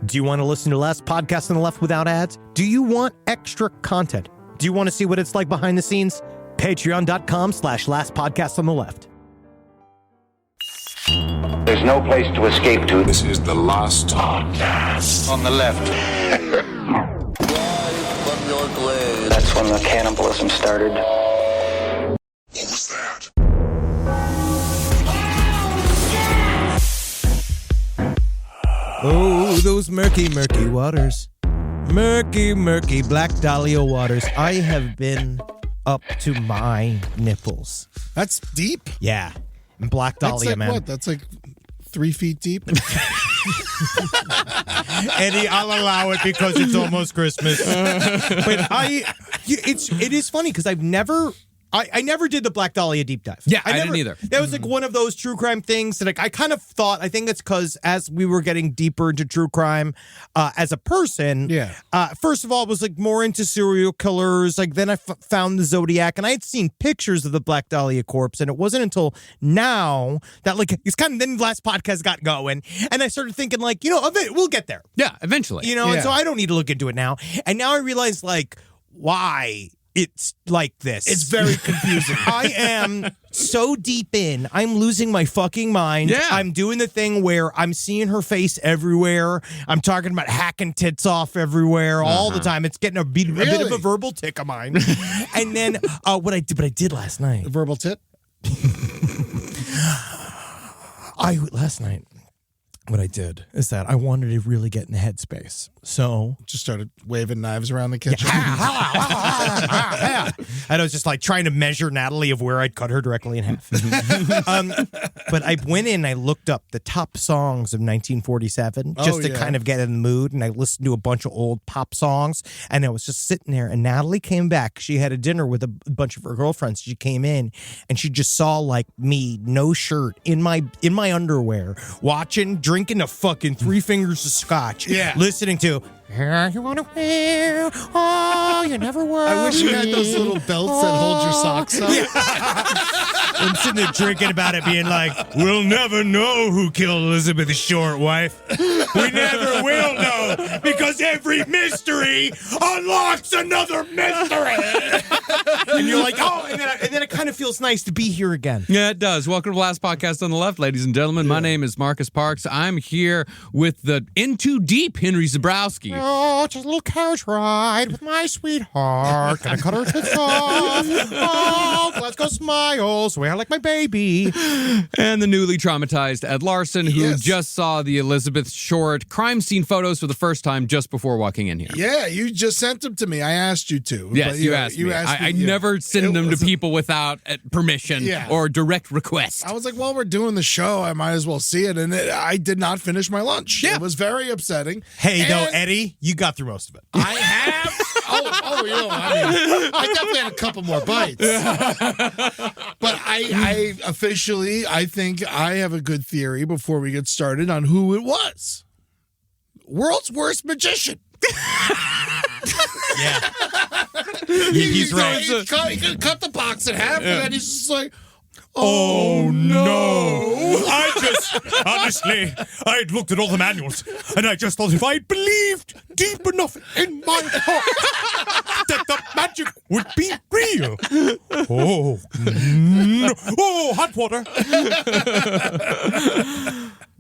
Do you want to listen to Last Podcast on the Left without ads? Do you want extra content? Do you want to see what it's like behind the scenes? Patreon.com/Last Podcast on the Left. There's no place to escape to. This is the Last Podcast On the left. That's when the cannibalism started. What was that? Oh, those murky, murky waters. Murky, murky Black Dahlia waters. I have been up to my nipples. That's deep. Yeah. And Black Dahlia, That's like man. what? That's like 3 feet deep. Eddie, I'll allow it because it's almost Christmas. But it is funny because I never did the Black Dahlia deep dive. Yeah, I didn't either. That was like one of those true crime things that I kind of thought, I think it's because as we were getting deeper into true crime as a person, first of all, I was like more into serial killers. Like then I found the Zodiac and I had seen pictures of the Black Dahlia corpse. And it wasn't until now that like it's kind of then last podcast got going. And I started thinking like, we'll get there. Yeah, eventually. And so I don't need to look into it now. And now I realize like why it's like this. It's very confusing. I am so deep in. I'm losing my fucking mind. Yeah. I'm doing the thing where I'm seeing her face everywhere. I'm talking about hacking tits off everywhere all the time. It's getting a bit of a verbal tick of mine. And then what I did last night. A verbal tit? Last night, what I did is that I wanted to really get in the headspace. So Just started waving knives around the kitchen. and I was just like trying to measure Natalie of where I'd cut her directly in half. But I went in and I looked up the top songs of 1947 just to kind of get in the mood. And I listened to a bunch of old pop songs. And I was just sitting there. And Natalie came back. She had a dinner with a bunch of her girlfriends. She came in and she just saw like me, no shirt, in my underwear, drinking a fucking 3 fingers of scotch. Yeah. Listening to you wanna wear, oh, you never were. I wish you had those little belts that hold your socks up. I'm sitting there drinking about it, being like, we'll never know who killed Elizabeth's short wife. We never will know, because every mystery unlocks another mystery. And you're like, oh, and then it kind of feels nice to be here again. Yeah, it does. Welcome to the Last Podcast on the Left, ladies and gentlemen. My name is Marcus Parks. I'm here with the In Too Deep Henry Zabrowski. Oh, just a little carriage ride with my sweetheart. Gonna cut her tits off. Oh, let's go smile. Swear like my baby. And the newly traumatized Ed Larson, who just saw the Elizabeth Short crime scene photos for the first time just before walking in here. Yeah, you just sent them to me. I asked you to. Yes, but you asked me. I never send them to people without permission or direct request. I was like, well, we're doing the show. I might as well see it. And I did not finish my lunch. Yeah. It was very upsetting. Hey, though, Eddie, you got through most of it. I have. I definitely had a couple more bites. But I officially, I think I have a good theory before we get started on who it was. World's worst magician. Yeah. He's right. He cut the box in half, and then he's just like, oh no. Honestly, I had looked at all the manuals, and I just thought if I believed deep enough in my heart that the magic would be real. Oh, no. Oh, hot water.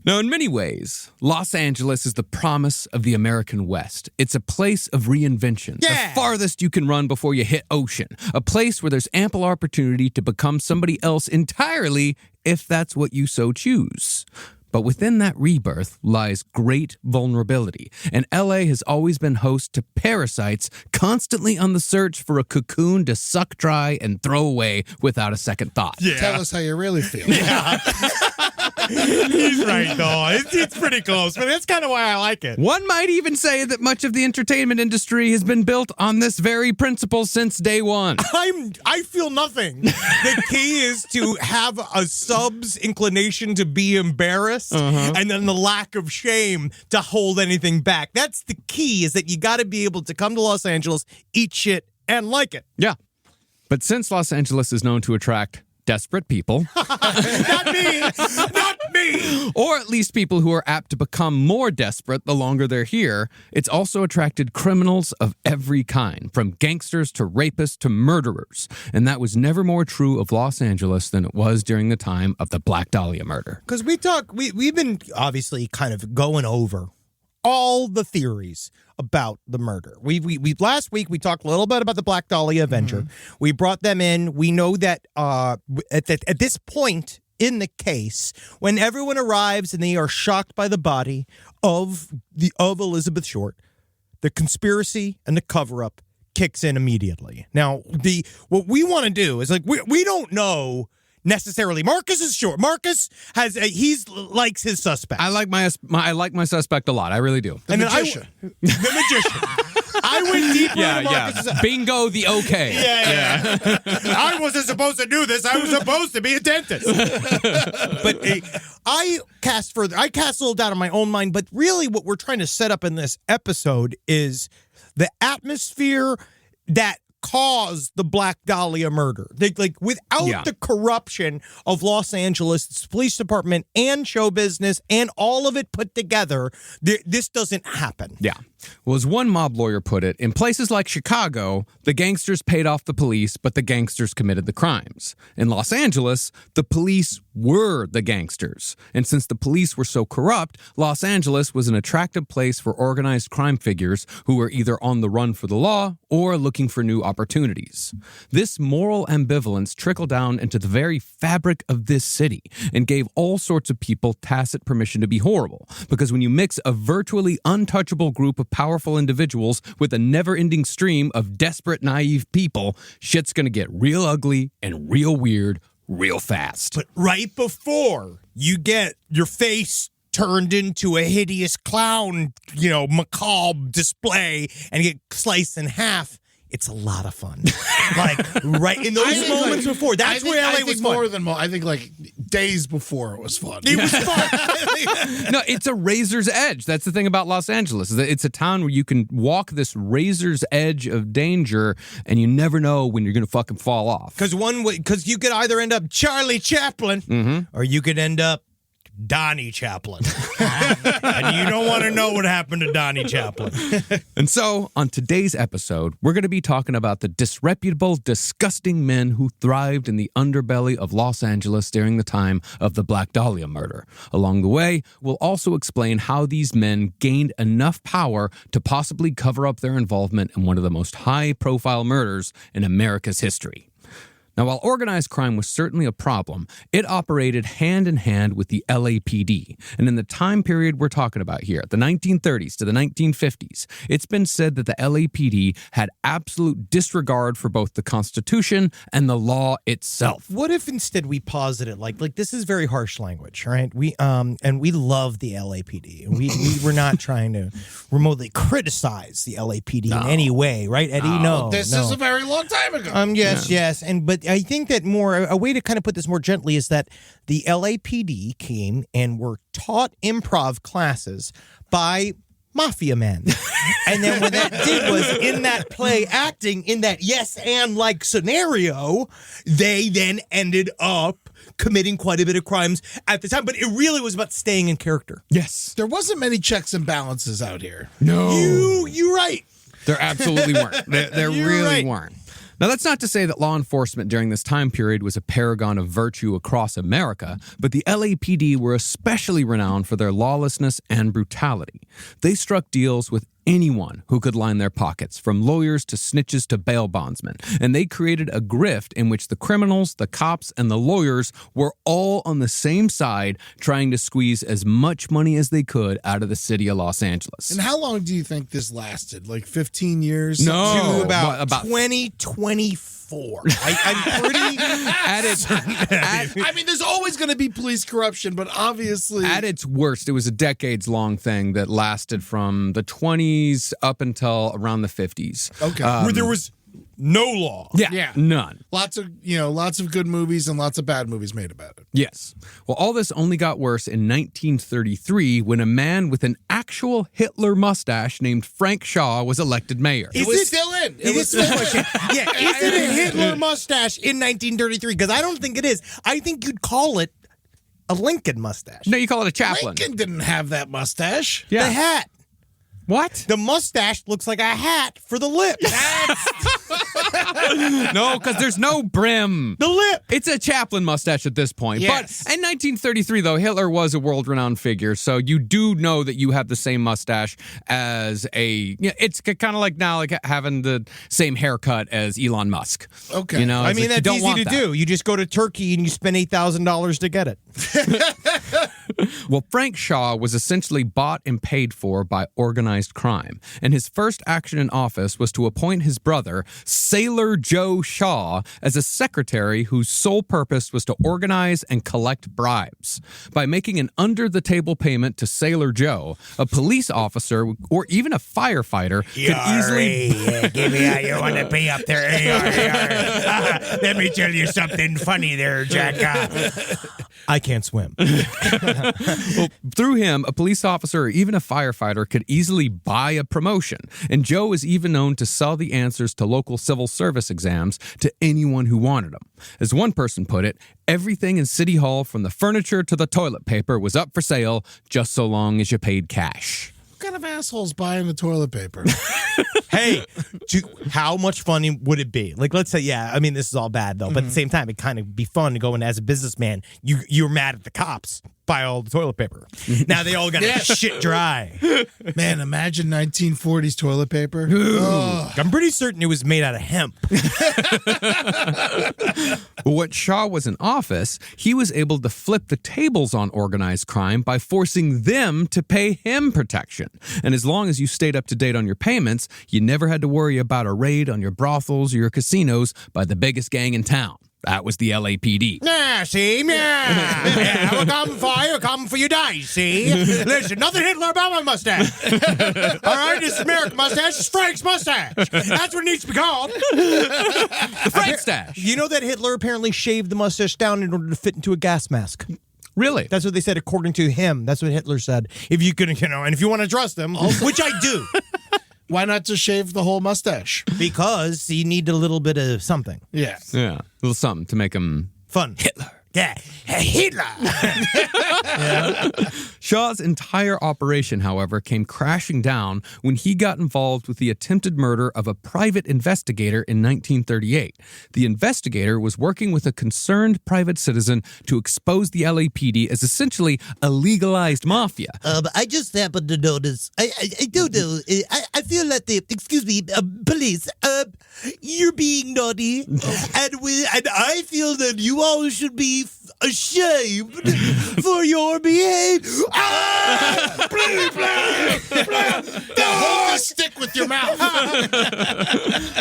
Now, in many ways, Los Angeles is the promise of the American West. It's a place of reinvention, the farthest you can run before you hit ocean, a place where there's ample opportunity to become somebody else entirely if that's what you so choose. But within that rebirth lies great vulnerability, and LA has always been host to parasites constantly on the search for a cocoon to suck dry and throw away without a second thought. Yeah. Tell us how you really feel. Yeah. He's right, though. It's pretty close, but that's kind of why I like it. One might even say that much of the entertainment industry has been built on this very principle since day one. I feel nothing. The key is to have a sub's inclination to be embarrassed, and then the lack of shame to hold anything back. That's the key, is that you got to be able to come to Los Angeles, eat shit, and like it. Yeah. But since Los Angeles is known to attract desperate people. Not me. Not me. me! Or at least people who are apt to become more desperate the longer they're here. It's also attracted criminals of every kind, from gangsters to rapists to murderers. And that was never more true of Los Angeles than it was during the time of the Black Dahlia murder. Because we've been obviously kind of going over all the theories about the murder. We last week we talked a little bit about the Black Dahlia Avenger. We brought them in. We know that at this point in the case, when everyone arrives and they are shocked by the body of Elizabeth Short, the conspiracy and the cover-up kicks in immediately. Now, what we want to do is we don't know necessarily. Marcus is short. Marcus has likes his suspect. I like my suspect a lot. I really do. The magician. The magician. I went deeper into Marcus's. Bingo the okay. Yeah. I wasn't supposed to do this. I was supposed to be a dentist. But I cast further. I cast a little doubt in my own mind. But really, what we're trying to set up in this episode is the atmosphere that caused the Black Dahlia murder. Without the corruption of Los Angeles police department and show business and all of it put together, this doesn't happen. Yeah. Well, as one mob lawyer put it, in places like Chicago, the gangsters paid off the police, but the gangsters committed the crimes. In Los Angeles, the police were the gangsters. And since the police were so corrupt, Los Angeles was an attractive place for organized crime figures who were either on the run for the law or looking for new opportunities. This moral ambivalence trickled down into the very fabric of this city and gave all sorts of people tacit permission to be horrible. Because when you mix a virtually untouchable group of powerful individuals with a never-ending stream of desperate, naive people, shit's gonna get real ugly and real weird real fast. But right before you get your face turned into a hideous clown, macabre display and get sliced in half, it's a lot of fun. Right in those moments before. That's where LA was fun. I think days before it was fun. It was fun. No, it's a razor's edge. That's the thing about Los Angeles. Is that it's a town where you can walk this razor's edge of danger and you never know when you're going to fucking fall off. Because you could either end up Charlie Chaplin or you could end up Donnie Chaplin. And you don't want to know what happened to Donnie Chaplin. And so, on today's episode, we're going to be talking about the disreputable, disgusting men who thrived in the underbelly of Los Angeles during the time of the Black Dahlia murder. Along the way, we'll also explain how these men gained enough power to possibly cover up their involvement in one of the most high-profile murders in America's history. Now, while organized crime was certainly a problem, it operated hand in hand with the LAPD. And in the time period we're talking about here, the 1930s to the 1950s, it's been said that the LAPD had absolute disregard for both the Constitution and the law itself. What if instead we posit it like this is very harsh language, right? We love the LAPD. We're not trying to remotely criticize the LAPD in any way, right, Eddie? No. This is a very long time ago. Yes. But I think that a way to kind of put this more gently is that the LAPD came and were taught improv classes by mafia men. And then what that did was in that play acting in that yes and like scenario, they then ended up committing quite a bit of crimes at the time. But it really was about staying in character. Yes. There wasn't many checks and balances out here. No. You're right. There absolutely weren't. There really right. weren't. Now, that's not to say that law enforcement during this time period was a paragon of virtue across America, but the LAPD were especially renowned for their lawlessness and brutality. They struck deals with anyone who could line their pockets, from lawyers to snitches to bail bondsmen, and they created a grift in which the criminals, the cops, and the lawyers were all on the same side, trying to squeeze as much money as they could out of the city of Los Angeles. And how long do you think this lasted? Like 15 years? No, to about 2024. I'm pretty I mean, there's always going to be police corruption, but obviously at its worst, it was a decades-long thing that lasted from the 20s up until around the 50s. Okay. Where there was no law. Yeah, none. Lots of good movies and lots of bad movies made about it. Yes. Well, all this only got worse in 1933 when a man with an actual Hitler mustache named Frank Shaw was elected mayor. It was still in. It was still in. Yeah, is it a Hitler mustache in 1933? Because I don't think it is. I think you'd call it a Lincoln mustache. No, you call it a chaplain. Lincoln didn't have that mustache. Yeah. The hat. What? The mustache looks like a hat for the lips. No, because there's no brim. The lip. It's a chaplain mustache at this point. Yes. But in 1933, though, Hitler was a world-renowned figure, so you do know that you have the same mustache as it's kind of like now, like having the same haircut as Elon Musk. Okay. You know, I it's mean, like, you that's don't easy want to that. do. You just go to Turkey and you spend $8,000 to get it. Well, Frank Shaw was essentially bought and paid for by organized crime, and his first action in office was to appoint his brother, Sailor Joe Shaw, as a secretary whose sole purpose was to organize and collect bribes. By making an under-the-table payment to Sailor Joe, a police officer or even a firefighter could easily... Give me how you want to pay up there. Let me tell you something funny there, Jack. I can't swim. Well, through him, a police officer or even a firefighter could easily buy a promotion, and Joe is even known to sell the answers to local civil service exams to anyone who wanted them. As one person put it, everything in City Hall, from the furniture to the toilet paper, was up for sale just so long as you paid cash. What kind of assholes buying the toilet paper? Hey, how much fun would it be? Like, let's say, I mean, this is all bad, though, but at the same time, it'd kind of be fun to go in as a businessman. You're mad at the cops. Buy all the toilet paper. Now they all got shit dry. Man, imagine 1940s toilet paper. I'm pretty certain it was made out of hemp. When Shaw was in office, he was able to flip the tables on organized crime by forcing them to pay him protection. And as long as you stayed up to date on your payments, you never had to worry about a raid on your brothels or your casinos by the biggest gang in town. That was the LAPD. Yeah, see? Yeah, we're coming for you dice, see? Listen, nothing Hitler about my mustache. All right, this is American mustache. It's Frank's mustache. That's what it needs to be called. The Frank stash. You know that Hitler apparently shaved the mustache down in order to fit into a gas mask. Really? That's what they said, according to him. That's what Hitler said. If you could, and if you want to trust him, which I do. Why not just shave the whole mustache? Because you need a little bit of something. Yeah. Yeah. A little something to make him Fun. Hitler. Yeah. Hitler. Shaw's entire operation, however, came crashing down when he got involved with the attempted murder of a private investigator in 1938. The investigator was working with a concerned private citizen to expose the LAPD as essentially a legalized mafia. I just happened to notice. I don't know. I feel that police. You're being naughty, and I feel that you all should be ashamed for your behavior. Hold the stick with your mouth.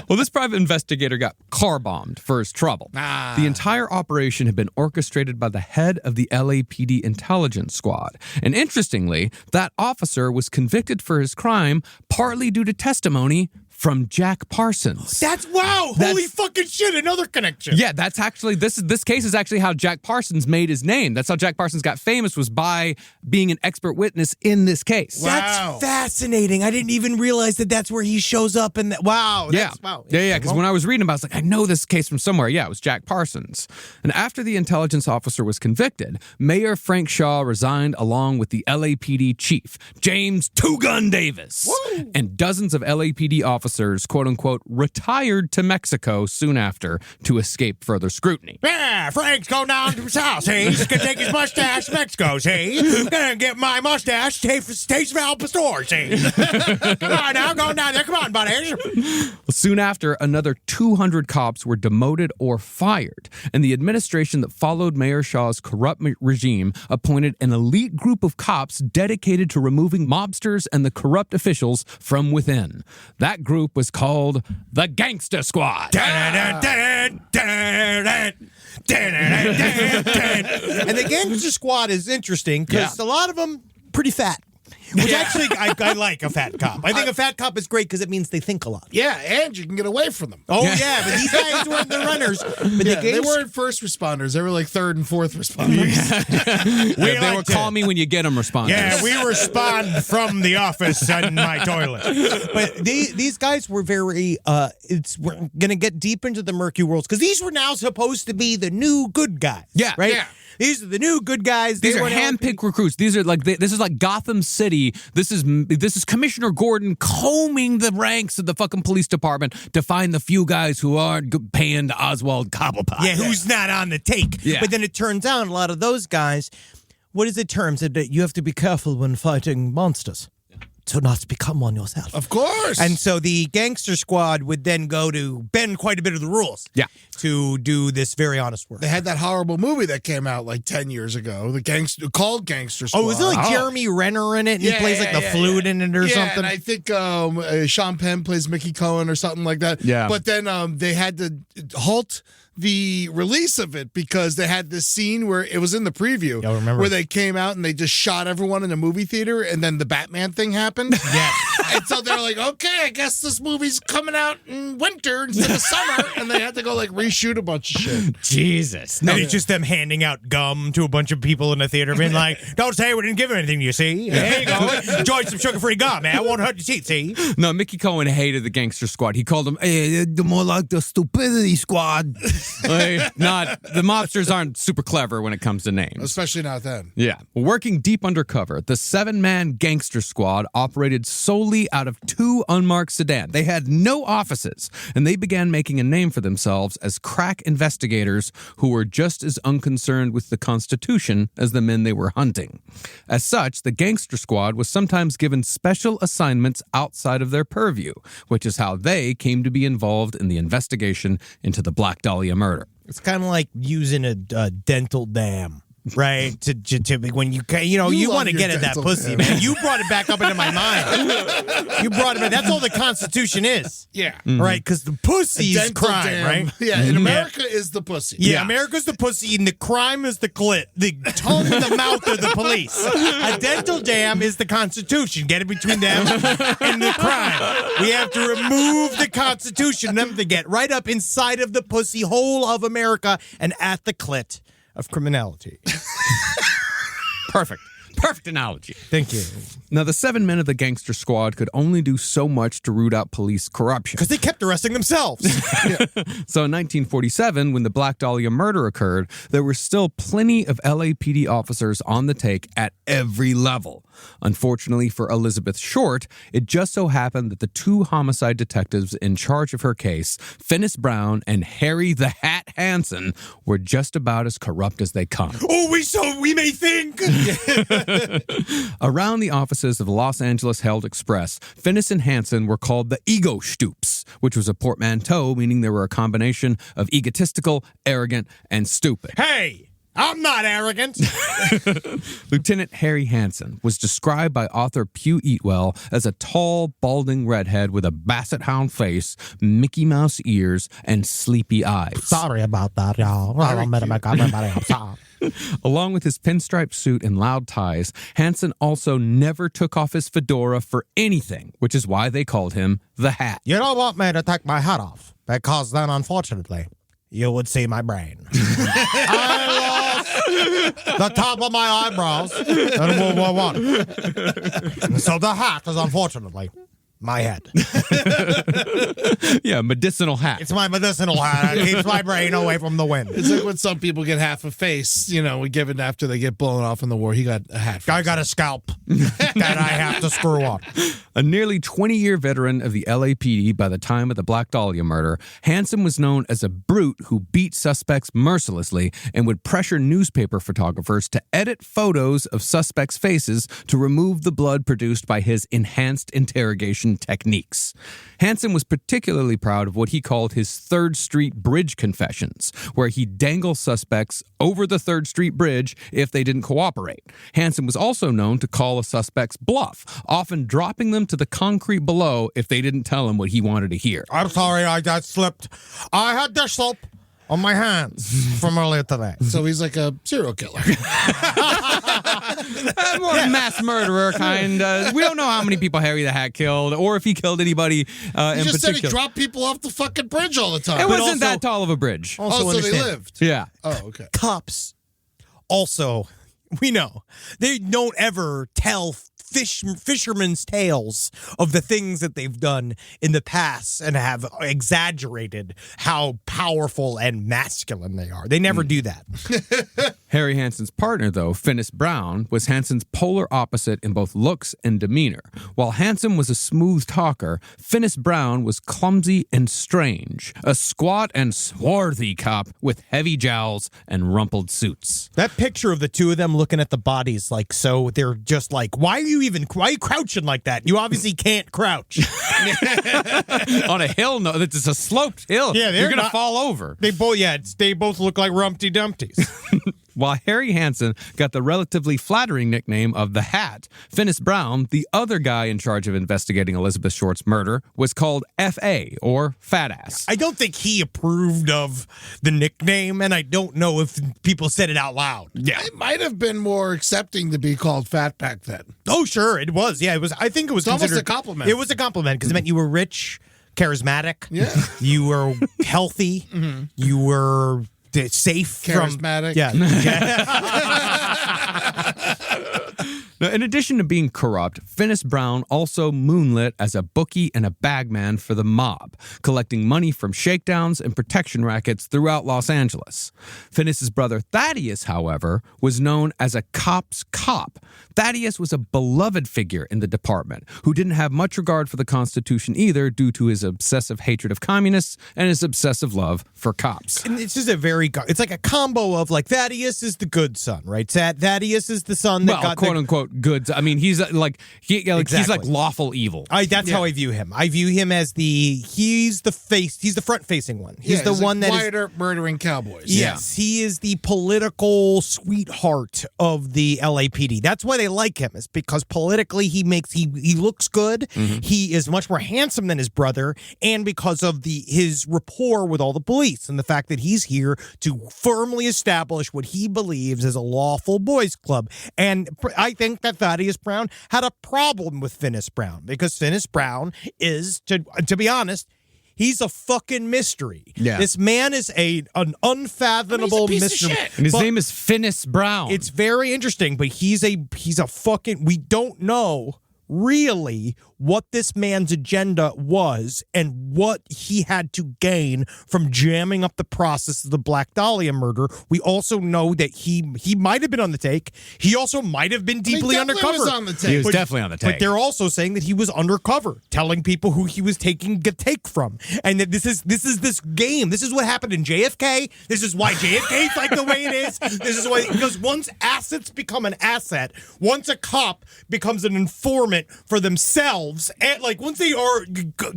Well, this private investigator got car bombed for his trouble. The entire operation had been orchestrated by the head of the LAPD intelligence squad. And interestingly, that officer was convicted for his crime partly due to testimony from Jack Parsons. Holy fucking shit, another connection. Yeah, that's actually, this case is actually how Jack Parsons made his name. That's how Jack Parsons got famous, was by being an expert witness in this case. Wow. That's fascinating. I didn't even realize that that's where he shows up. And wow. Yeah, because when I was reading about it, I was like, I know this case from somewhere. Yeah, it was Jack Parsons. And after the intelligence officer was convicted, Mayor Frank Shaw resigned along with the LAPD chief, James Two Gun Davis. Woo! And dozens of LAPD officers, quote unquote, retired to Mexico soon after to escape further scrutiny. Yeah, Frank's going down to his house, see? He's going to take his mustache to Mexico, see? Gonna get my mustache, taste of Al Pastor, see? Come on now, going down there. Come on, buddy. Soon after, another 200 cops were demoted or fired, and the administration that followed Mayor Shaw's corrupt regime appointed an elite group of cops dedicated to removing mobsters and the corrupt officials from within. That group was called the Gangster Squad. And the Gangster Squad is interesting because a lot of them pretty fat. Which actually, I like a fat cop. I think a fat cop is great because it means they think a lot. Yeah, and you can get away from them. Oh, yeah, but these guys weren't the runners. But They weren't first responders. They were like third and fourth responders. They were call me when you get them responders. Yeah, we respond from the office in my toilet. But these guys were very, we're going to get deep into the murky worlds because these were now supposed to be the new good guys. Yeah, right? yeah. These are the new good guys. These are hand-picked recruits. These are like this is like Gotham City. This is Commissioner Gordon combing the ranks of the fucking police department to find the few guys who aren't paying to Oswald Cobblepot. Yeah, who's not on the take. Yeah. But then it turns out a lot of those guys, what is the term? That you have to be careful when fighting monsters. To not become one yourself. Of course. And so the Gangster Squad would then go to bend quite a bit of the rules. Yeah. To do this very honest work. They had that horrible movie that came out like 10 years ago, called Gangster Squad. Oh, was it like Jeremy Renner in it? And he plays like the flute in it or something? And I think Sean Penn plays Mickey Cohen or something like that. Yeah. But then they had to halt the release of it because they had this scene where it was in the preview where they came out and they just shot everyone in the movie theater and then the Batman thing happened. Yeah. And so they're like, okay, I guess this movie's coming out in winter instead of summer. And they had to go like reshoot a bunch of shit. Jesus. And it's just them handing out gum to a bunch of people in the theater, being like, don't say we didn't give him anything, you see. There you go. Enjoy some sugar-free gum, man. I won't hurt your teeth, see? No, Mickey Cohen hated the Gangster Squad. He called them more like the stupidity squad. Not the mobsters aren't super clever when it comes to names. Especially not then. Yeah. Working deep undercover, the 7-man Gangster Squad operated solely out of 2 unmarked sedans. They had no offices, and they began making a name for themselves as crack investigators who were just as unconcerned with the Constitution as the men they were hunting. As such, the Gangster Squad was sometimes given special assignments outside of their purview, which is how they came to be involved in the investigation into the Black Dahlia murder. It's kind of like using a dental dam. Right, to when you want to get at that pussy, man. You brought it back up into my mind. You brought it back. That's all the Constitution is. Yeah. Right, because the pussy is crime, dam. right? Yeah, in America is the pussy. Yeah, America's the pussy, and the crime is the clit. The tongue and the mouth are the police. A dental dam is the Constitution. Get it between them and the crime. We have to remove the Constitution, them to get right up inside of the pussy hole of America and at the clit of criminality. Perfect. Perfect analogy. Thank you. Now, the 7 men of the Gangster Squad could only do so much to root out police corruption. Because they kept arresting themselves. So in 1947, when the Black Dahlia murder occurred, there were still plenty of LAPD officers on the take at every level. Unfortunately for Elizabeth Short, it just so happened that the 2 homicide detectives in charge of her case, Finis Brown and Harry the Hat Hansen, were just about as corrupt as they come. Oh, we may think. Around the offices of the Los Angeles Herald Express, Finis and Hansen were called the Ego Stoops, which was a portmanteau meaning they were a combination of egotistical, arrogant, and stupid. Hey! I'm not arrogant. Lieutenant Harry Hansen was described by author Pew Eatwell as a tall, balding redhead with a basset hound face, Mickey Mouse ears, and sleepy eyes. Sorry about that, y'all. I'm sorry. Along with his pinstripe suit and loud ties, Hansen also never took off his fedora for anything, which is why they called him the Hat. You don't want me to take my hat off, because then, unfortunately, you would see my brain. I lost the top of my eyebrows in World War I. So the hat is, unfortunately, my head. Yeah, medicinal hat. It's my medicinal hat. It keeps my brain away from the wind. It's like when some people get half a face, we give it after they get blown off in the war. He got a hat. I got a scalp that I have to screw on. A nearly 20-year veteran of the LAPD by the time of the Black Dahlia murder, Hansen was known as a brute who beat suspects mercilessly and would pressure newspaper photographers to edit photos of suspects' faces to remove the blood produced by his enhanced interrogation techniques. Hansen was particularly proud of what he called his 3rd Street Bridge confessions, where he'd dangle suspects over the 3rd Street Bridge if they didn't cooperate. Hansen was also known to call a suspect's bluff, often dropping them to the concrete below if they didn't tell him what he wanted to hear. I'm sorry, I got slipped. I had dish soap on my hands from earlier today. So he's like a serial killer. More mass murderer kind. We don't know how many people Harry the Hat killed, or if he killed anybody in particular. He just said he dropped people off the fucking bridge all the time. It wasn't that tall of a bridge. So they lived. Yeah. Oh, okay. Cops also, we know, they don't ever tell fishermen's tales of the things that they've done in the past and have exaggerated how powerful and masculine they are. They never do that. Harry Hansen's partner, though, Finis Brown, was Hansen's polar opposite in both looks and demeanor. While Hansen was a smooth talker, Finis Brown was clumsy and strange, a squat and swarthy cop with heavy jowls and rumpled suits. That picture of the two of them looking at the bodies, like, so they're just like, why are you crouching like that? You obviously can't crouch. On a hill, no, it's a sloped hill. Yeah, you're going to fall over. They both look like Rumpty Dumpties. While Harry Hansen got the relatively flattering nickname of the Hat, Finis Brown, the other guy in charge of investigating Elizabeth Short's murder, was called F.A., or Fat Ass. I don't think he approved of the nickname, and I don't know if people said it out loud. Yeah. It might have been more accepting to be called fat back then. Oh, sure, it was. Yeah, it was. I think it was almost considered a compliment. It was a compliment because it meant you were rich, charismatic. Yeah. You were healthy. You were safe. Charismatic. Now, in addition to being corrupt, Finis Brown also moonlit as a bookie and a bagman for the mob, collecting money from shakedowns and protection rackets throughout Los Angeles. Finis's brother Thaddeus, however, was known as a cop's cop. Thaddeus was a beloved figure in the department who didn't have much regard for the Constitution either due to his obsessive hatred of communists and his obsessive love for cops. And it's just it's like a combo of like Thaddeus is the good son, right? Thaddeus is the son that got quote unquote good. I mean, he's like he's like Exactly. lawful evil. That's how I view him. I view him as he's the front facing one. He's the one that is quieter murdering cowboys. Yes, he is the political sweetheart of the LAPD. That's why they like him, is because politically he looks good. He is much more handsome than his brother, and because of his rapport with all the police and the fact that he's here to firmly establish what he believes is a lawful boys club. And I think that Thaddeus Brown had a problem with Finis Brown because Finis Brown is, to be honest, he's a fucking mystery. Yeah. This man is an unfathomable mystery. And his name is Finis Brown. It's very interesting, but he's a fucking, we don't know really what this man's agenda was and what he had to gain from jamming up the process of the Black Dahlia murder. We also know that he might have been on the take. He also might have been deeply undercover. Was on the take. He was definitely on the take. But they're also saying that he was undercover, telling people who he was taking a take from, and that this is this game. This is what happened in JFK. This is why JFK is like the way it is. This is why, because once assets become an asset, once a cop becomes an informant for themselves, and like once they are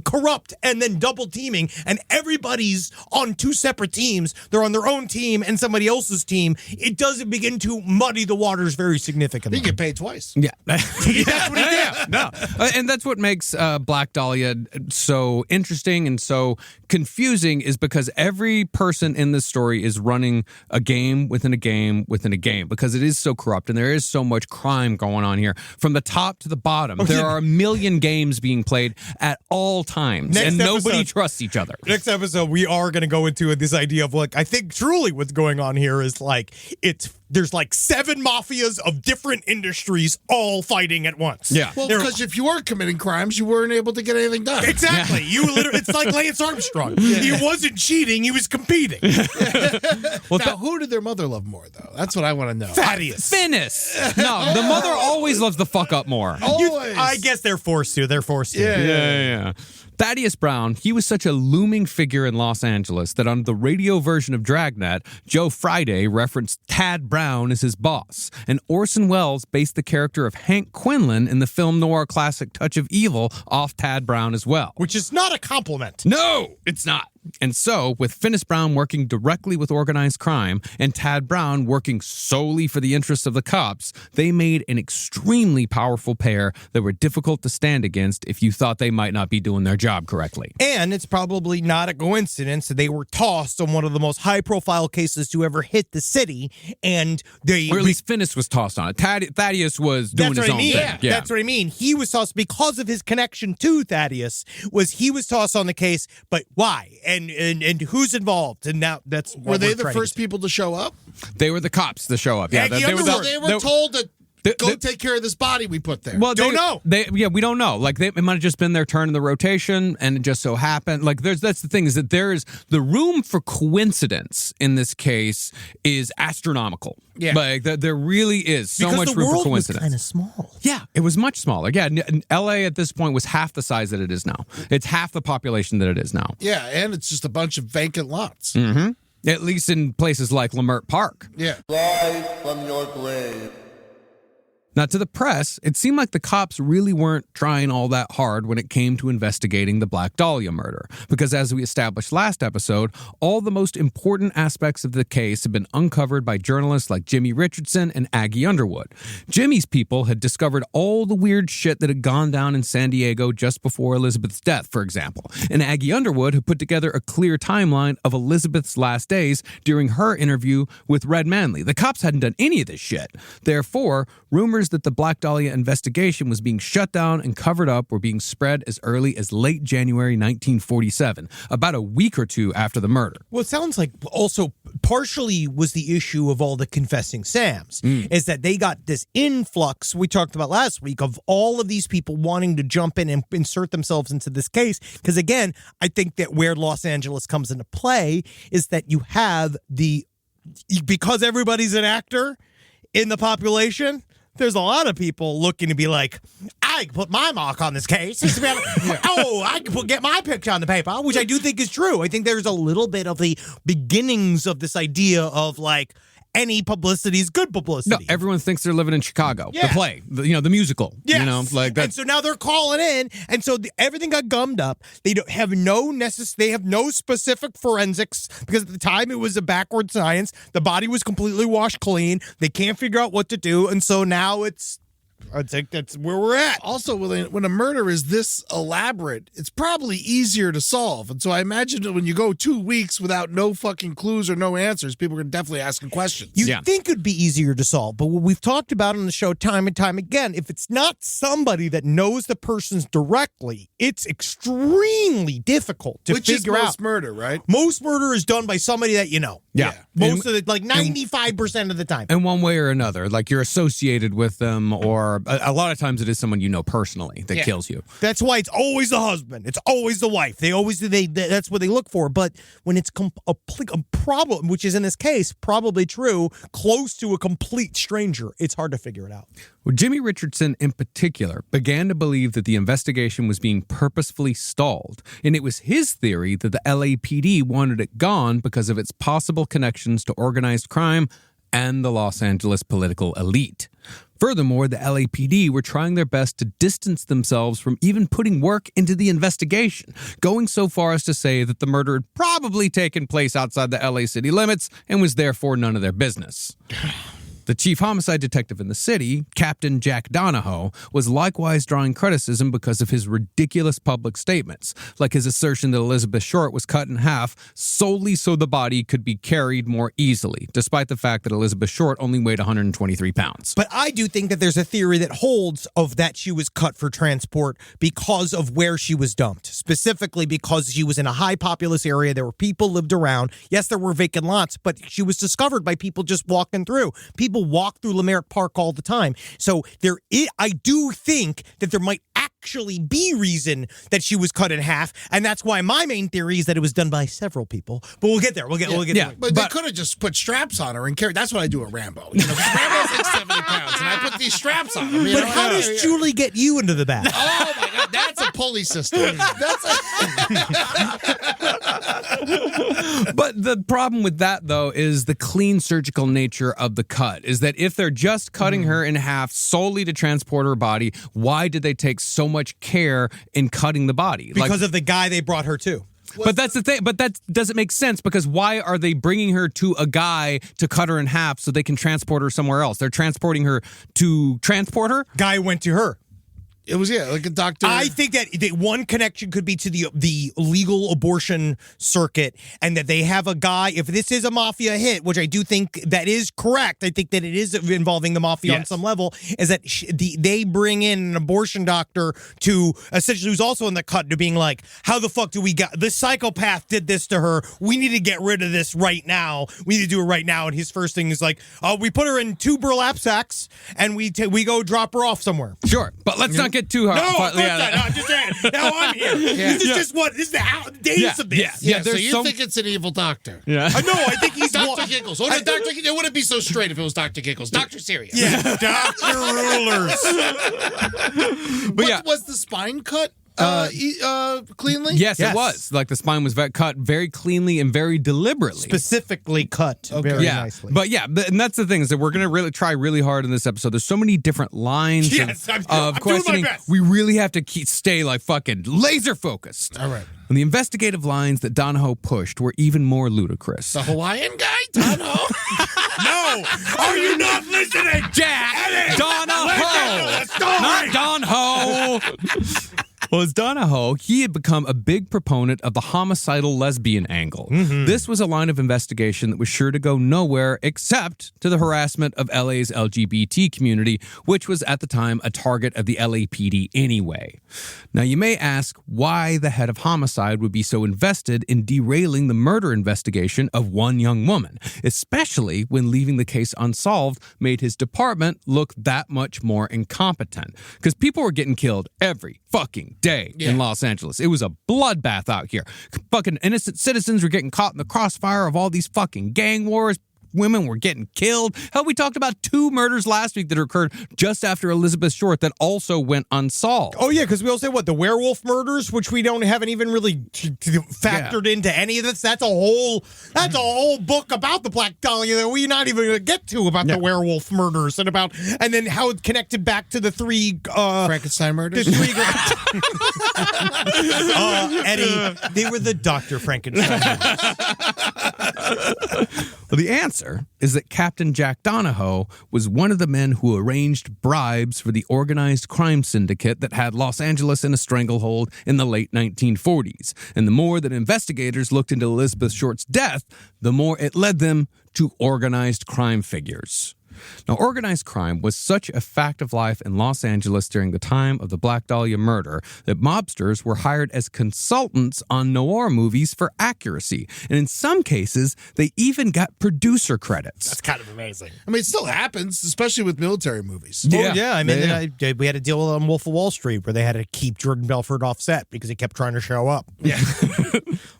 corrupt and then double teaming, and everybody's on two separate teams, they're on their own team and somebody else's team, it does begin to muddy the waters very significantly. He get paid twice. Yeah. That's what he did. No. And that's what makes Black Dahlia so interesting and so confusing, is because every person in this story is running a game within a game within a game, because it is so corrupt and there is so much crime going on here. From the top to the bottom, there are a million games being played at all times, and nobody trusts each other. Next episode, we are going to go into this idea of, like, I think truly what's going on here is like there's like 7 mafias of different industries all fighting at once. Yeah. Well, because if you were committing crimes, you weren't able to get anything done. Exactly. Yeah. You literally, it's like Lance Armstrong. He wasn't cheating, he was competing. Well, now, who did their mother love more, though? That's what I want to know. Thaddeus. Finis. No, the mother always loves the fuck up more. Always. I guess they're forced to. Yeah. Thaddeus Brown, he was such a looming figure in Los Angeles that on the radio version of Dragnet, Joe Friday referenced Tad Brown as his boss, and Orson Welles based the character of Hank Quinlan in the film noir classic Touch of Evil off Tad Brown as well. Which is not a compliment. No, it's not. And so, with Finis Brown working directly with organized crime and Tad Brown working solely for the interests of the cops, they made an extremely powerful pair that were difficult to stand against if you thought they might not be doing their job correctly. And it's probably not a coincidence that they were tossed on one of the most high-profile cases to ever hit the city, and they... Or at least Finis was tossed on it. Thaddeus was doing his own thing. Yeah, that's what I mean. He was tossed because of his connection to Thaddeus. He was tossed on the case, but why? And who's involved? And now that's what Were they we're the trying to first get. people to show up? They were the cops to show up. Yeah, Aggie So they were told that Go take care of this body we put there. Well, Don't know. We don't know. Like it might have just been their turn in the rotation, and it just so happened. Like that's the thing, is that there is the room for coincidence in this case is astronomical. Yeah. Like there really is so because much the room world for was coincidence. kind of small. Yeah, it was much smaller. Yeah, L.A. at this point was half the size that it is now. It's half the population that it is now. Yeah, and it's just a bunch of vacant lots. Mm-hmm. At least in places like Lamert Park. Yeah. Rise from your grave. Now, to the press, it seemed like the cops really weren't trying all that hard when it came to investigating the Black Dahlia murder, because as we established last episode, all the most important aspects of the case had been uncovered by journalists like Jimmy Richardson and Aggie Underwood. Jimmy's people had discovered all the weird shit that had gone down in San Diego just before Elizabeth's death, for example, and Aggie Underwood had put together a clear timeline of Elizabeth's last days during her interview with Red Manley. The cops hadn't done any of this shit. Therefore, rumors that the Black Dahlia investigation was being shut down and covered up were being spread as early as late January 1947, about a week or two after the murder. Well, it sounds like also partially was the issue of all the confessing Sams, is that they got this influx we talked about last week of all of these people wanting to jump in and insert themselves into this case. Because again, I think that where Los Angeles comes into play is that you have because everybody's an actor in the population, there's a lot of people looking to be like, I can put my mark on this case. I can get my picture on the paper, which I do think is true. I think there's a little bit of the beginnings of this idea of like any publicity is good publicity. No, everyone thinks they're living in Chicago. Yeah. The play, the musical. Yes. You know, like that. And so now they're calling in, and so everything got gummed up. They don't have they have no specific forensics because at the time it was a backward science. The body was completely washed clean. They can't figure out what to do, and so now I think that's where we're at. Also, when a murder is this elaborate, it's probably easier to solve. And so I imagine that when you go 2 weeks without no fucking clues or no answers, people are definitely asking questions. You think it'd be easier to solve, but what we've talked about on the show time and time again, if it's not somebody that knows the persons directly, it's extremely difficult to figure out. Most murder, right? Most murder is done by somebody that you know. Yeah. Most of it, like 95% of the time. In one way or another, like you're associated with them, or a lot of times it is someone you know personally that kills you. That's why it's always the husband. It's always the wife. That's what they look for. But when it's a problem, which is in this case probably true, close to a complete stranger, it's hard to figure it out. Well, Jimmy Richardson in particular began to believe that the investigation was being purposefully stalled, and it was his theory that the LAPD wanted it gone because of its possible connections to organized crime and the Los Angeles political elite. Furthermore, the LAPD were trying their best to distance themselves from even putting work into the investigation, going so far as to say that the murder had probably taken place outside the LA city limits and was therefore none of their business. The chief homicide detective in the city, Captain Jack Donahoe, was likewise drawing criticism because of his ridiculous public statements, like his assertion that Elizabeth Short was cut in half solely so the body could be carried more easily, despite the fact that Elizabeth Short only weighed 123 pounds. But I do think that there's a theory that holds of that she was cut for transport because of where she was dumped, specifically because she was in a high populous area. There were people lived around. Yes, there were vacant lots, but she was discovered by people just walking through. People walk through Lamert Park all the time. So I do think that there might actually be reason that she was cut in half, and that's why my main theory is that it was done by several people. But we'll get there. We'll get there. But they could have just put straps on her and carried. That's what I do at Rambo. You know, Rambo's like 70 pounds, and I put these straps on him. But how does Julie get you into the back? Oh my God, that's a pulley system. But the problem with that, though, is the clean surgical nature of the cut. Is that if they're just cutting her in half solely to transport her body, why did they take so much care in cutting the body? Because of the guy they brought her to. But that's the thing. But that doesn't make sense, because why are they bringing her to a guy to cut her in half so they can transport her somewhere else? They're transporting her to transport her? Guy went to her. It was like a doctor. I think that one connection could be to the legal abortion circuit, and that they have a guy. If this is a mafia hit, which I do think that is correct, I think that it is involving the mafia on some level. Is that they bring in an abortion doctor to essentially who's also in the cut to being like, how the fuck do we got this psychopath did this to her? We need to get rid of this right now. We need to do it right now. And his first thing is like, we put her in 2 burlap sacks and we go drop her off somewhere. Sure, but let's not get too hard. No, of course not. No, I'm just saying. Now I'm here. This is just what this is the days of this. Yeah, so you think it's an evil doctor? Yeah. No, I think he's Dr. Giggles. Oh, no, it wouldn't be so straight if it was Dr. Giggles. Dr. Serious. Yeah, Dr. Rulers. But was the spine cut cleanly? Yes, it was. Like the spine was cut very cleanly and very deliberately. Specifically cut very nicely. But and that's the thing is that we're going to really try really hard in this episode. There's so many different lines of questioning. Doing my best. We really have to stay like fucking laser focused. All right. And the investigative lines that Donahoe pushed were even more ludicrous. The Hawaiian guy, Donahoe? No! Are you not listening? Jack Donahoe! Not Donahoe! Well, as Donahoe, he had become a big proponent of the homicidal lesbian angle. Mm-hmm. This was a line of investigation that was sure to go nowhere except to the harassment of LA's LGBT community, which was at the time a target of the LAPD anyway. Now, you may ask why the head of homicide would be so invested in derailing the murder investigation of one young woman, especially when leaving the case unsolved made his department look that much more incompetent. Because people were getting killed every fucking day in Los Angeles. It was a bloodbath out here. Fucking innocent citizens were getting caught in the crossfire of all these fucking gang wars. Women were getting killed. Hell, we talked about 2 murders last week that occurred just after Elizabeth Short that also went unsolved. Oh, yeah, because we also said, the werewolf murders, which we haven't even really factored into any of this. That's a whole book about the Black Dahlia that we're not even going to get to about the werewolf murders and then how it connected back to the 3 Frankenstein murders. The 3 Eddie, they were the Dr. Frankenstein murders. Well, the answer is that Captain Jack Donahoe was one of the men who arranged bribes for the organized crime syndicate that had Los Angeles in a stranglehold in the late 1940s. And the more that investigators looked into Elizabeth Short's death, the more it led them to organized crime figures. Now, organized crime was such a fact of life in Los Angeles during the time of the Black Dahlia murder that mobsters were hired as consultants on noir movies for accuracy. And in some cases, they even got producer credits. That's kind of amazing. I mean, it still happens, especially with military movies. Yeah. Oh, yeah. I mean, we had a deal on Wolf of Wall Street where they had to keep Jordan Belfort off set because he kept trying to show up. Yeah.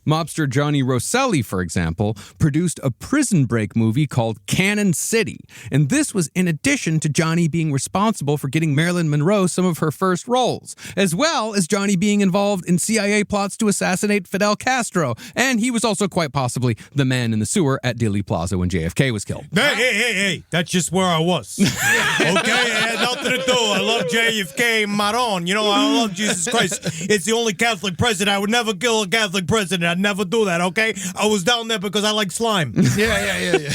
Mobster Johnny Rosselli, for example, produced a prison break movie called Cannon City. And this was in addition to Johnny being responsible for getting Marilyn Monroe some of her first roles, as well as Johnny being involved in CIA plots to assassinate Fidel Castro. And he was also quite possibly the man in the sewer at Dealey Plaza when JFK was killed. Hey, that's just where I was. Okay, it had nothing to do. I love JFK Maron. You know, I love Jesus Christ. It's the only Catholic president. I would never kill a Catholic president. I'd never do that, okay? I was down there because I like slime. Yeah.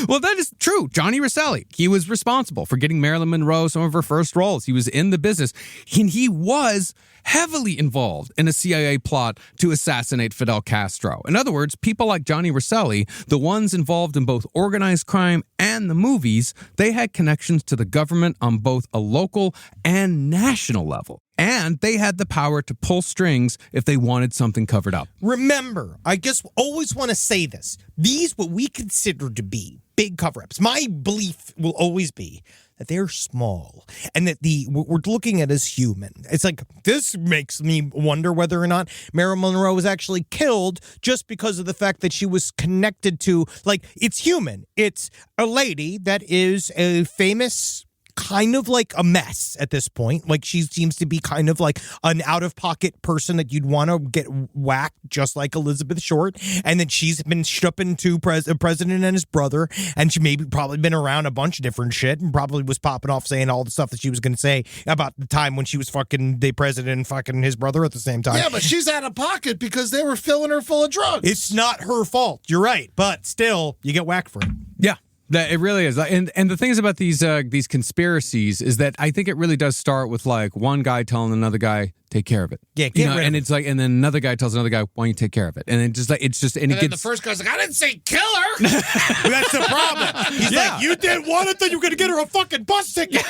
Well, that is true. Johnny Rosselli, he was responsible for getting Marilyn Monroe some of her first roles. He was in the business, and he was heavily involved in a CIA plot to assassinate Fidel Castro. In other words, people like Johnny Rosselli, the ones involved in both organized crime and the movies, they had connections to the government on both a local and national level. And they had the power to pull strings if they wanted something covered up. Remember, I just always want to say this. These, what we consider to be big cover-ups, my belief will always be that they're small and that what we're looking at as human. It's like, this makes me wonder whether or not Marilyn Monroe was actually killed just because of the fact that she was connected to, like, it's human. It's a lady that is a famous, kind of like a mess at this point. Like, she seems to be kind of like an out-of-pocket person that you'd want to get whacked, just like Elizabeth Short. And then she's been shipping to president and his brother, and she probably been around a bunch of different shit, and probably was popping off saying all the stuff that she was going to say about the time when she was fucking the president and fucking his brother at the same time. Yeah, but she's out of pocket because they were filling her full of drugs. It's not her fault. You're right. But still, you get whacked for it. yeah. That it really is. And the things about these conspiracies is that I think it really does start with like one guy telling another guy, take care of it. Yeah, get rid of and it. it's like, and then another guy tells another guy, why don't you take care of it? And it just like, and And it then gets the first guy's like, I didn't say kill her. That's the problem. He's like, you didn't want it, then you're going to get her a fucking bus ticket.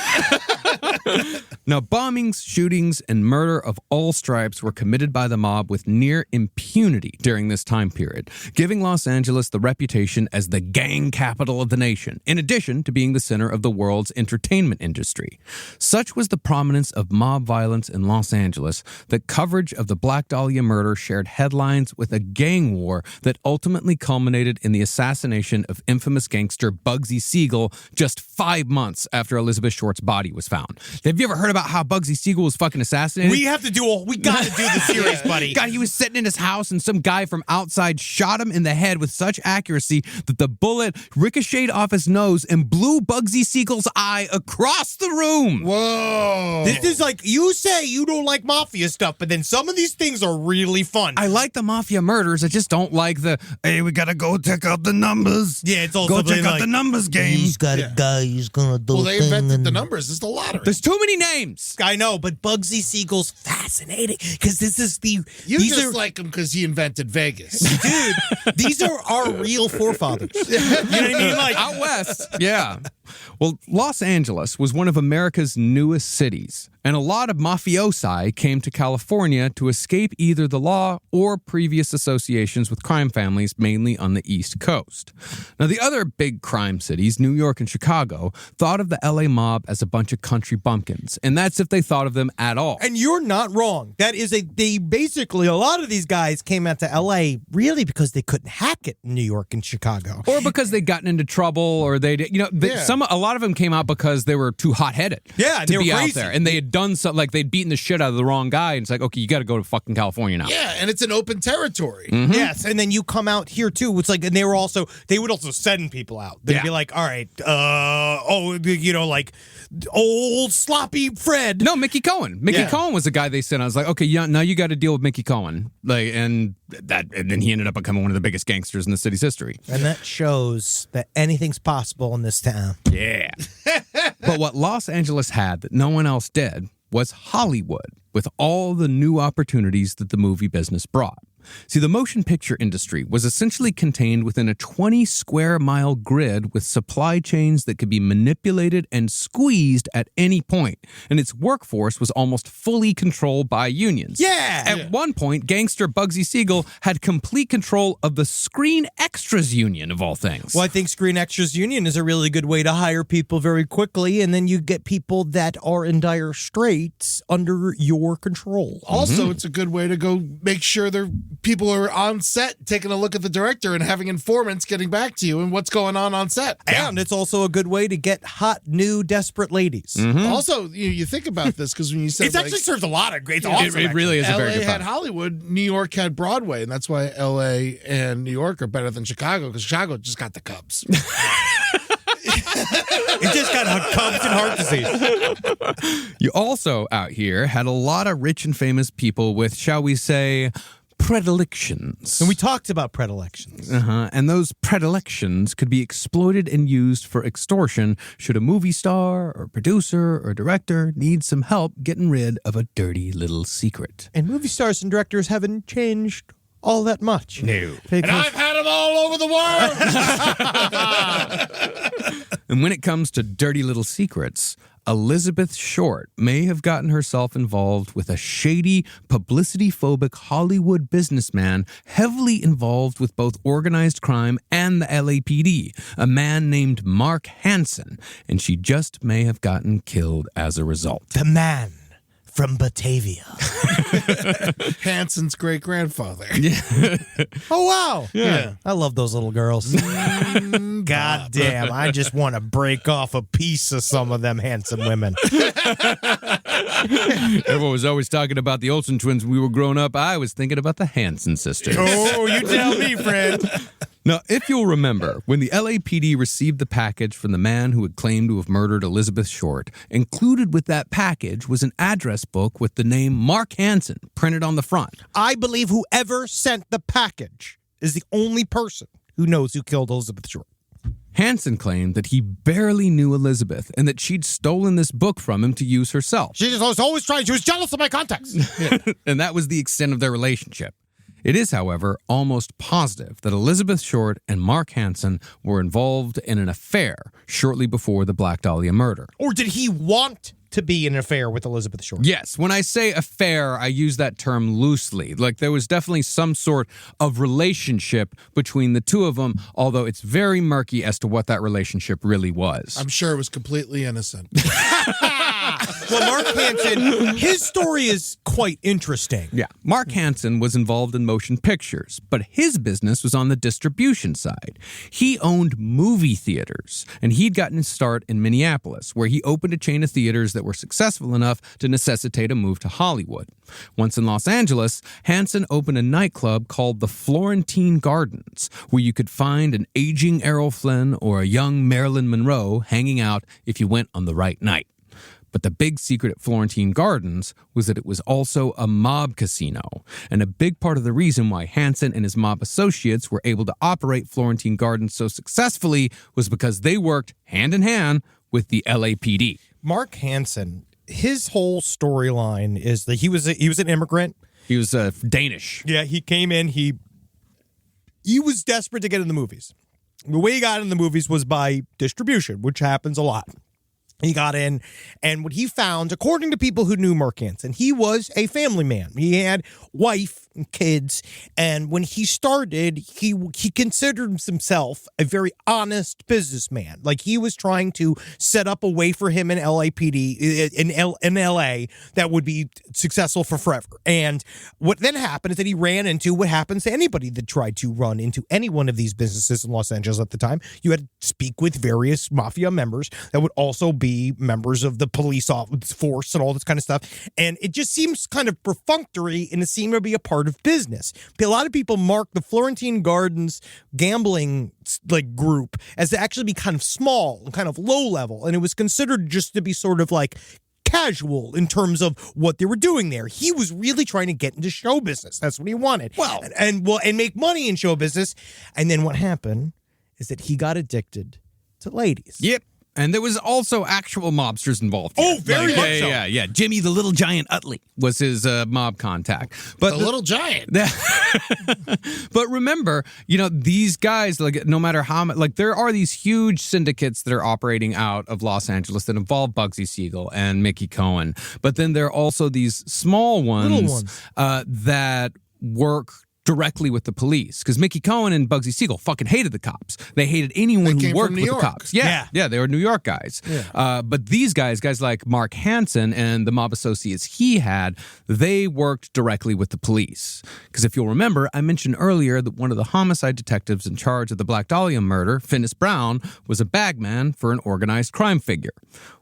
Now, bombings, shootings, and murder of all stripes were committed by the mob with near impunity during this time period, giving Los Angeles the reputation as the gang capital of the nation, in addition to being the center of the world's entertainment industry. Such was the prominence of mob violence in Los Angeles that coverage of the Black Dahlia murder shared headlines with a gang war that ultimately culminated in the assassination of infamous gangster Bugsy Siegel just 5 months after Elizabeth Short's body was found. Have you ever heard about how Bugsy Siegel was fucking assassinated? We got to do the series, buddy. God, he was sitting in his house and some guy from outside shot him in the head with such accuracy that the bullet ricocheted off his nose and blew Bugsy Siegel's eye across the room. Whoa. This is like, you say you don't like mafia stuff, but then some of these things are really fun. I like the mafia murders. I just don't like the, hey, we gotta go check out the numbers. Yeah, it's also go check out like, the numbers game. He's got a guy who's gonna do Well, a they thing invented and the numbers. It's the lottery. There's too many names. I know, but Bugsy Siegel's fascinating because this is You these just are, like him because he invented Vegas. dude, these are our real forefathers. You know what I mean? Like, Out west. Yeah. Well, Los Angeles was one of America's newest cities, and a lot of mafiosi came to California to escape either the law or previous associations with crime families, mainly on the East Coast. Now, the other big crime cities, New York and Chicago, thought of the LA mob as a bunch of country bumpkins, and that's if they thought of them at all. and you're not wrong. That is they basically, a lot of these guys came out to LA really because they couldn't hack it in New York and Chicago. Or because they'd gotten into trouble, or a lot of them came out because they were too hot-headed Yeah, to they were be out crazy. there. And they had done something, like they'd beaten the shit out of the wrong guy, and it's like, okay, you got to go to fucking California now. Yeah, and it's an open territory. Yes, and then you come out here too. It's like, and they would also send people out. They'd Yeah. be like, all right, like old sloppy Fred. No, Mickey Cohen. Mickey Cohen was the guy they sent. I was like, okay, yeah, now you got to deal with Mickey Cohen. And then he ended up becoming one of the biggest gangsters in the city's history. And that shows that anything's possible in this town. Yeah. But what Los Angeles had that no one else did was Hollywood, with all the new opportunities that the movie business brought. See, the motion picture industry was essentially contained within a 20 square mile grid with supply chains that could be manipulated and squeezed at any point, and its workforce was almost fully controlled by unions. Yeah! At one point, gangster Bugsy Siegel had complete control of the Screen Extras Union, of all things. Well, I think Screen Extras Union is a really good way to hire people very quickly, and then you get people that are in dire straits under your control. Also, it's a good way to go make sure people are on set taking a look at the director and having informants getting back to you and what's going on set. And it's also a good way to get hot, new, desperate ladies. Also, you think about this because when you said It actually serves a lot of great. It's it, awesome. it really is a very LA good had time. Hollywood, New York had Broadway, and that's why LA and New York are better than Chicago because Chicago just got the Cubs. It just got Cubs and heart disease. You also out here had a lot of rich and famous people with, shall we say, predilections. And we talked about predilections. And those predilections could be exploited and used for extortion should a movie star or producer or director need some help getting rid of a dirty little secret. And movie stars and directors haven't changed all that much. No. And I've had them all over the world. And when it comes to dirty little secrets, Elizabeth Short may have gotten herself involved with a shady, publicity-phobic Hollywood businessman heavily involved with both organized crime and the LAPD, a man named Mark Hansen, and she just may have gotten killed as a result. The man from Batavia. Hansen's great-grandfather. Oh, wow. Yeah. I love those little girls. God damn. I just want to break off a piece of some of them handsome women. Everyone was always talking about the Olsen twins when we were growing up. I was thinking about the Hansen sisters. Oh, you tell me, friend. Now, if you'll remember, when the LAPD received the package from the man who had claimed to have murdered Elizabeth Short, included with that package was an address book with the name Mark Hansen printed on the front. I believe whoever sent the package is the only person who knows who killed Elizabeth Short. Hansen claimed that he barely knew Elizabeth and that she'd stolen this book from him to use herself. She was always trying. She was jealous of my contacts. And that was the extent of their relationship. It is, however, almost positive that Elizabeth Short and Mark Hansen were involved in an affair shortly before the Black Dahlia murder. Or did he want to be in an affair with Elizabeth Short? Yes. When I say affair, I use that term loosely. Like there was definitely some sort of relationship between the two of them, although it's very murky as to what that relationship really was. I'm sure it was completely innocent. Well, Mark Hansen, his story is quite interesting. Yeah. Mark Hansen was involved in motion pictures, but his business was on the distribution side. He owned movie theaters, and he'd gotten his start in Minneapolis, where he opened a chain of theaters that were successful enough to necessitate a move to Hollywood. Once in Los Angeles, Hansen opened a nightclub called the Florentine Gardens, where you could find an aging Errol Flynn or a young Marilyn Monroe hanging out if you went on the right night. But the big secret at Florentine Gardens was that it was also a mob casino. And a big part of the reason why Hansen and his mob associates were able to operate Florentine Gardens so successfully was because they worked hand in hand with the LAPD. Mark Hansen, his whole storyline is that he was an immigrant. He was Danish. Yeah, he came in. He was desperate to get in the movies. The way he got in the movies was by distribution, which happens a lot. He got in, and what he found, according to people who knew Mark Hansen, he was a family man. He had wife and kids, and when he started, he considered himself a very honest businessman. Like, he was trying to set up a way for him in LAPD, in LA, that would be successful for forever. And what then happened is that he ran into what happens to anybody that tried to run into any one of these businesses in Los Angeles at the time. You had to speak with various mafia members that would also be members of the police force and all this kind of stuff. And it just seems kind of perfunctory, and it seemed to be a part of business. A lot of people mark the Florentine Gardens gambling group as to actually be kind of small and kind of low level. And it was considered just to be sort of like casual in terms of what they were doing there. He was really trying to get into show business. That's what he wanted. Well, and make money in show business. And then what happened is that he got addicted to ladies. Yep. And there was also actual mobsters involved here. Oh, very much so. Yeah. Jimmy the Little Giant Utley was his mob contact. But the Little Giant. But remember, these guys, no matter how much, there are these huge syndicates that are operating out of Los Angeles that involve Bugsy Siegel and Mickey Cohen. But then there are also these small ones. That work directly with the police, because Mickey Cohen and Bugsy Siegel fucking hated the cops. They hated anyone who worked with the cops. Yeah, they were New York guys. Yeah. But these guys like Mark Hansen and the mob associates he had, they worked directly with the police. Because if you'll remember, I mentioned earlier that one of the homicide detectives in charge of the Black Dahlia murder, Finis Brown, was a bagman for an organized crime figure.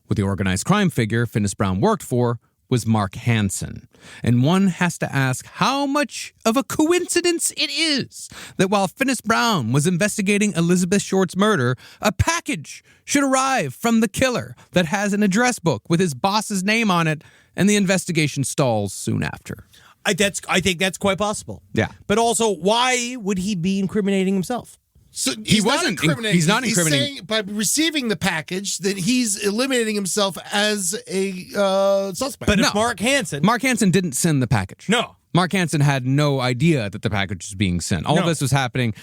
What the organized crime figure Finis Brown worked for was Mark Hansen. And one has to ask how much of a coincidence it is that while Finis Brown was investigating Elizabeth Short's murder, a package should arrive from the killer that has an address book with his boss's name on it, and the investigation stalls soon after. I think that's quite possible. Yeah. But also, why would he be incriminating himself? So he's not incriminating. He's not incriminating. He's saying by receiving the package that he's eliminating himself as a suspect. But No. if Mark Hansen didn't send the package. No. Mark Hansen had no idea that the package was being sent. All of this was happening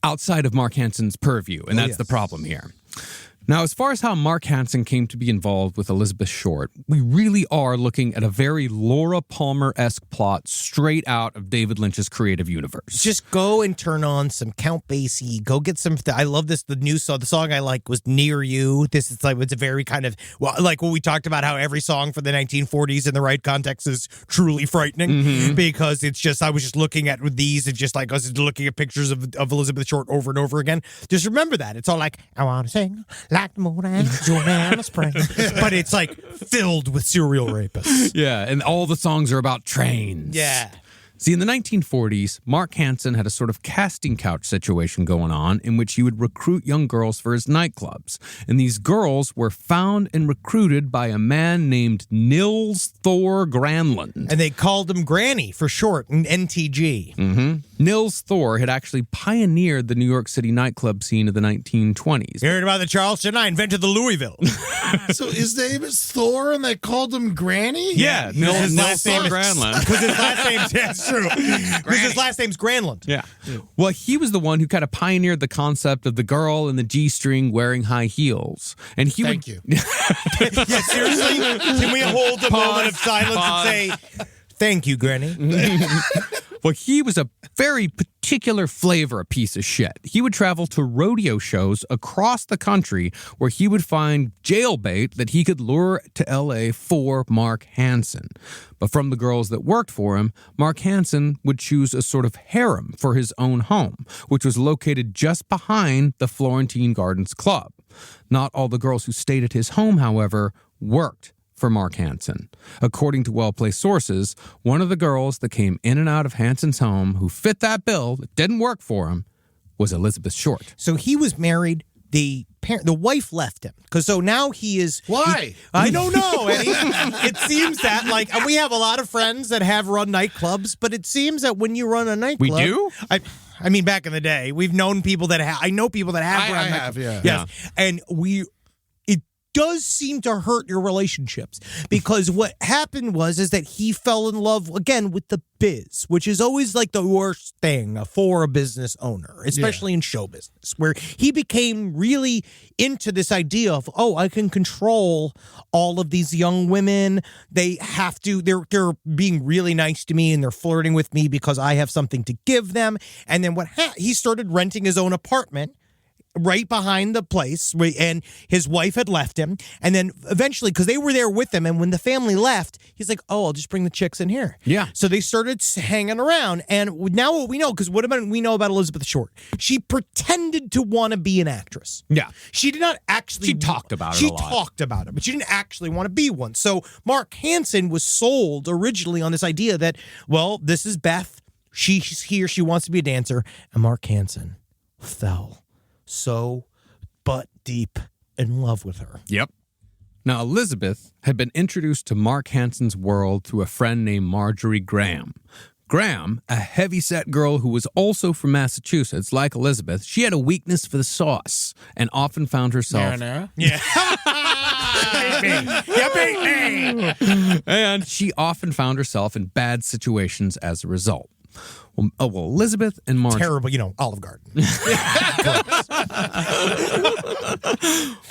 outside of Mark Hansen's purview, and that's the problem here. Now, as far as how Mark Hansen came to be involved with Elizabeth Short, we really are looking at a very Laura Palmer-esque plot straight out of David Lynch's creative universe. Just go and turn on some Count Basie. Go get some. I love this. The new song. The song I like was "Near You." This is it's a very kind of like what we talked about. How every song for the 1940s in the right context is truly frightening because it's just. I was just looking at these and just like I was looking at pictures of Elizabeth Short over and over again. Just remember that it's all like I want to sing like the moon and Joanna Spring, but it's like filled with serial rapists. Yeah, and all the songs are about trains. Yeah. See, in the 1940s, Mark Hansen had a sort of casting couch situation going on in which he would recruit young girls for his nightclubs. And these girls were found and recruited by a man named Nils Thor Granlund. And they called him Granny for short, NTG. Mm-hmm. Nils Thor had actually pioneered the New York City nightclub scene of the 1920s. You heard about the Charleston? I invented the Louisville. So his name is Thor, and they called him Granny? Yeah, Nils Thor Granlund. Because his last name's, that's true. Because his last name's Granlund. Yeah. Well, he was the one who kind of pioneered the concept of the girl in the G-string wearing high heels. And he Thank you. Yeah, seriously? Can we hold a moment of silence and say, thank you, Granny? Well, he was a very particular flavor of piece of shit. He would travel to rodeo shows across the country where he would find jailbait that he could lure to L.A. for Mark Hansen. But from the girls that worked for him, Mark Hansen would choose a sort of harem for his own home, which was located just behind the Florentine Gardens Club. Not all the girls who stayed at his home, however, worked for Mark Hansen. According to well-placed sources, one of the girls that came in and out of Hansen's home who fit that bill, that didn't work for him, was Elizabeth Short. So he was married. The wife left him. So now he is... Why? I don't know, Eddie. It seems that, like, we have a lot of friends that have run nightclubs, but it seems that when you run a nightclub... We do? I mean, back in the day, we've known people that have... I know people that have run nightclubs. Yeah. Yes. And it does seem to hurt your relationships, because what happened is that he fell in love again with the biz, which is always like the worst thing for a business owner, especially in show business, where he became really into this idea of, I can control all of these young women. They have to, they're being really nice to me and they're flirting with me because I have something to give them. And then he started renting his own apartment right behind the place, and his wife had left him. And then eventually, because they were there with him, and when the family left, he's like, I'll just bring the chicks in here. Yeah. So they started hanging around. And now what we know, because we know about Elizabeth Short? She pretended to want to be an actress. Yeah. She did not actually... She talked about it She a lot. talked about it, but she didn't actually want to be one. So Mark Hansen was sold originally on this idea that, this is Beth. She's here. She wants to be a dancer. And Mark Hansen fell so butt deep in love with her. Yep. Now, Elizabeth had been introduced to Mark Hansen's world through a friend named Marjorie Graham. Graham, a heavyset girl who was also from Massachusetts, like Elizabeth, she had a weakness for the sauce and often found herself... Yeah. And she often found herself in bad situations as a result. Well, Elizabeth and Marjorie... Terrible, Olive Garden.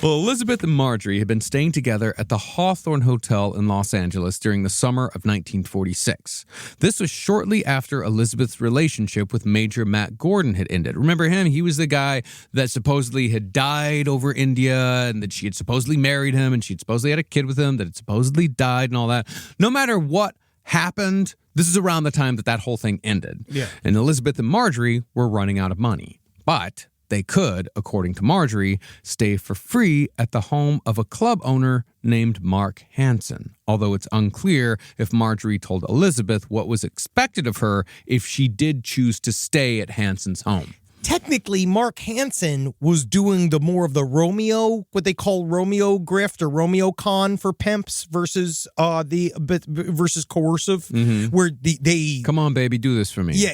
Well, Elizabeth and Marjorie had been staying together at the Hawthorne Hotel in Los Angeles during the summer of 1946. This was shortly after Elizabeth's relationship with Major Matt Gordon had ended. Remember him? He was the guy that supposedly had died over India, and that she had supposedly married him, and she'd supposedly had a kid with him that had supposedly died and all that. No matter what happened, this is around the time that whole thing ended. Yeah. And Elizabeth and Marjorie were running out of money. But they could, according to Marjorie, stay for free at the home of a club owner named Mark Hansen, although it's unclear if Marjorie told Elizabeth what was expected of her if she did choose to stay at Hansen's home. Technically, Mark Hansen was doing what they call Romeo grift or Romeo con for pimps versus versus coercive, where they come on, baby, do this for me. Yeah,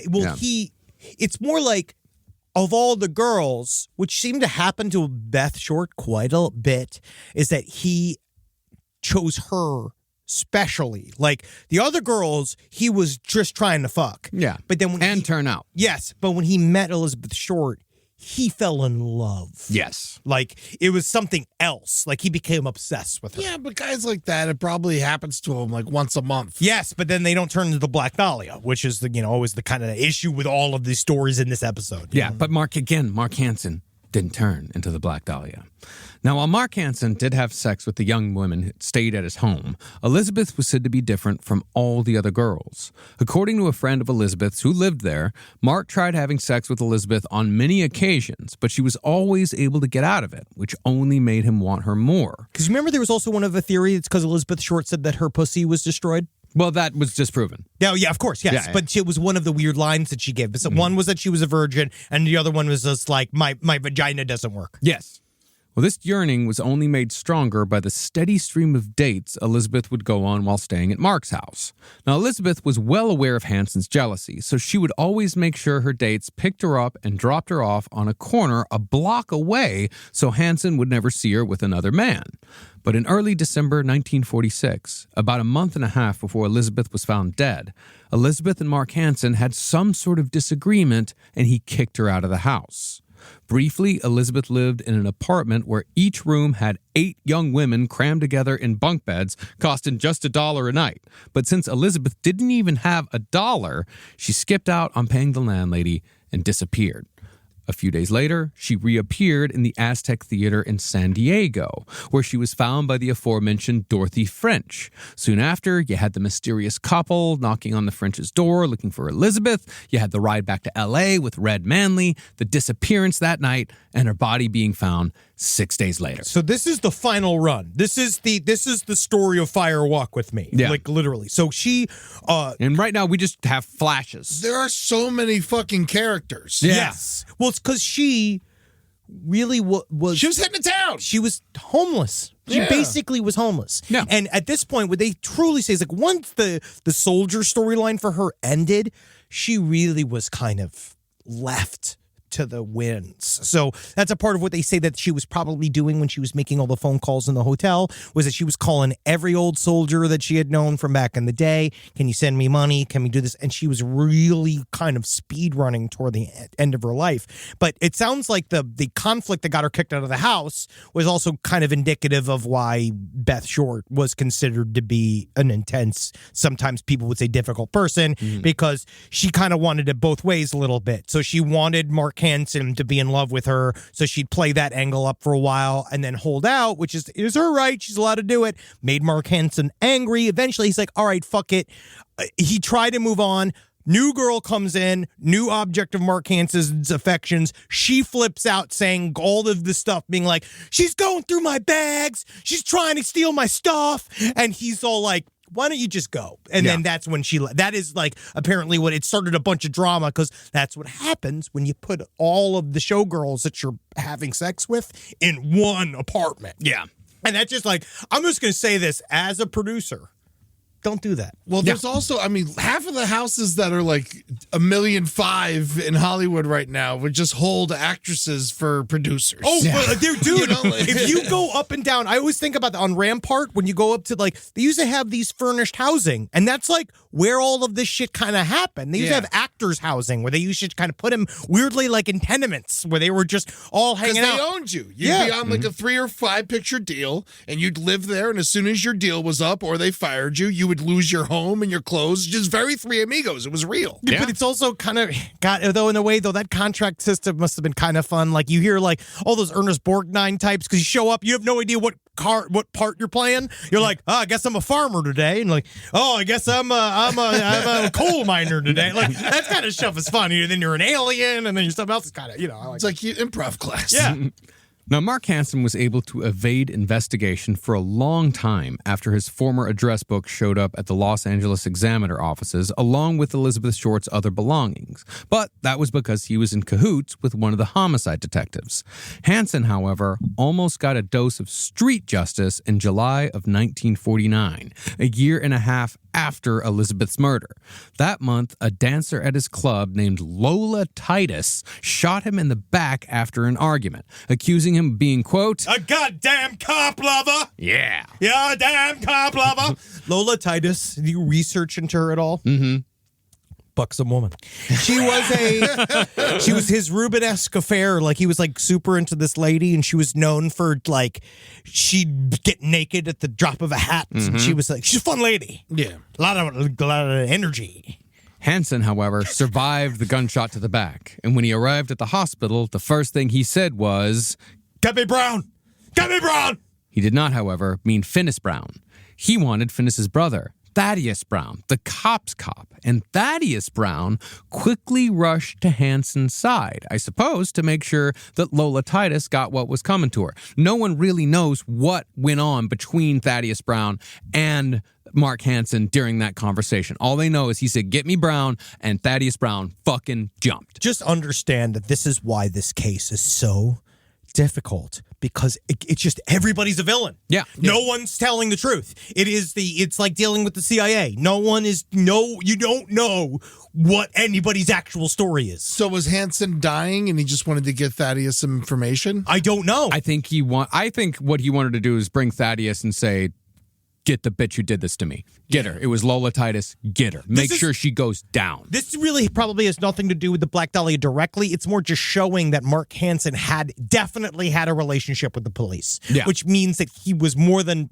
it's more like, of all the girls, which seemed to happen to Beth Short quite a bit, is that he chose her specially. Like the other girls, he was just trying to fuck. Yeah. But then turn out. Yes. But when he met Elizabeth Short, he fell in love. Yes. Like it was something else. Like he became obsessed with her. Yeah, but guys like that, it probably happens to them like once a month. Yes, but then they don't turn into the Black Dahlia, which is always the kind of issue with all of these stories in this episode. Yeah, but Mark Hansen didn't turn into the Black Dahlia. Now, while Mark Hansen did have sex with the young women who stayed at his home, Elizabeth was said to be different from all the other girls. According to a friend of Elizabeth's who lived there, Mark tried having sex with Elizabeth on many occasions, but she was always able to get out of it, which only made him want her more. Because remember there was also one of a theory, it's because Elizabeth Short said that her pussy was destroyed? Well, that was disproven. Yeah, of course, yes. Yeah. But it was one of the weird lines that she gave. So one was that she was a virgin, and the other one was just like, my vagina doesn't work. Yes. Well, this yearning was only made stronger by the steady stream of dates Elizabeth would go on while staying at Mark's house. Now, Elizabeth was well aware of Hansen's jealousy, so she would always make sure her dates picked her up and dropped her off on a corner a block away so Hansen would never see her with another man. But in early December 1946, about a month and a half before Elizabeth was found dead, Elizabeth and Mark Hansen had some sort of disagreement, and he kicked her out of the house. Briefly, Elizabeth lived in an apartment where each room had 8 young women crammed together in bunk beds, costing just $1 a night. But since Elizabeth didn't even have $1, she skipped out on paying the landlady and disappeared. A few days later, she reappeared in the Aztec Theater in San Diego, where she was found by the aforementioned Dorothy French. Soon after, you had the mysterious couple knocking on the French's door looking for Elizabeth. You had the ride back to L.A. with Red Manley, the disappearance that night, and her body being found 6 days later. So this is the final run. This is the story of Fire Walk with Me. Yeah. Like, literally. So she... And right now, we just have flashes. There are so many fucking characters. Yeah. Yes. Well, it's because she really was... She was heading to town. She was homeless. She basically was homeless. Yeah. And at this point, what they truly say is, like, once the soldier storyline for her ended, she really was kind of left to the winds. So that's a part of what they say that she was probably doing when she was making all the phone calls in the hotel, was that she was calling every old soldier that she had known from back in the day. Can you send me money? Can we do this? And she was really kind of speed running toward the end of her life. But it sounds like the conflict that got her kicked out of the house was also kind of indicative of why Beth Short was considered to be an intense, sometimes people would say difficult person, because she kind of wanted it both ways a little bit. So she wanted Mark Hansen to be in love with her, so she'd play that angle up for a while and then hold out, which is her right. She's allowed to do it. Made Mark Hansen angry. Eventually, he's like, all right, fuck it. He tried to move on. New girl comes in, new object of Mark Hansen's affections. She flips out saying all of this stuff, being like, she's going through my bags. She's trying to steal my stuff. And he's all like, why don't you just go? And then that's when that is like apparently what it started a bunch of drama, because that's what happens when you put all of the showgirls that you're having sex with in one apartment. Yeah. And that's just like, I'm just going to say this as a producer. Don't do that. Well, there's also, I mean, half of the houses that are like $1.5 million in Hollywood right now would just hold actresses for producers. Oh, dude, You know, like- if you go up and down, I always think about that on Rampart when you go up to, like, they used to have these furnished housing, and that's like where all of this shit kind of happened. They used to have actors housing where they used to kind of put them weirdly like in tenements where they were just all hanging out. Because they owned you. You'd be on like a 3 or 5 picture deal, and you'd live there, and as soon as your deal was up or they fired you, you would lose your home and your clothes. Just very Three Amigos. It was real. Yeah. But it's also kind of though in a way though that contract system must have been kind of fun. Like you hear like all those Ernest Borgnine types, because you show up, you have no idea what part you're playing. You're like, oh, I guess I'm a farmer today, and like, oh, I guess I'm a coal miner today. Like that kind of stuff is fun. And then you're an alien, and then you're something else. Is kind of It's like improv class. Yeah. Now, Mark Hansen was able to evade investigation for a long time after his former address book showed up at the Los Angeles Examiner offices, along with Elizabeth Short's other belongings. But that was because he was in cahoots with one of the homicide detectives. Hansen, however, almost got a dose of street justice in July of 1949, a year and a half after Elizabeth's murder. That month, a dancer at his club named Lola Titus shot him in the back after an argument, accusing him of being, quote, a goddamn cop lover. Yeah. Yeah, damn cop lover. Lola Titus, did you research into her at all? Mm-hmm. Buxom woman. She was his Rubenesque affair. Like he was like super into this lady, and she was known for like she'd get naked at the drop of a hat. And she was like, she's a fun lady. Yeah. A lot of energy. Hansen, however, survived the gunshot to the back, and when he arrived at the hospital, the first thing he said was, Get me Brown! Get me Brown! He did not, however, mean Finis Brown. He wanted Finis's brother, Thaddeus Brown, the cop's cop, and Thaddeus Brown quickly rushed to Hansen's side, I suppose to make sure that Lola Titus got what was coming to her. No one really knows what went on between Thaddeus Brown and Mark Hansen during that conversation. All they know is he said, "Get me Brown," and Thaddeus Brown fucking jumped. Just understand that this is why this case is so difficult, because it's just everybody's a villain. Yeah. No one's telling the truth. It's like dealing with the CIA. You don't know what anybody's actual story is. So was Hansen dying and he just wanted to give Thaddeus some information? I don't know. I think what he wanted to do is bring Thaddeus and say, "Get the bitch who did this to me. Get her. It was Lola Titus. Get her. Make sure she goes down." This really probably has nothing to do with the Black Dahlia directly. It's more just showing that Mark Hansen definitely had a relationship with the police, which means that he was more than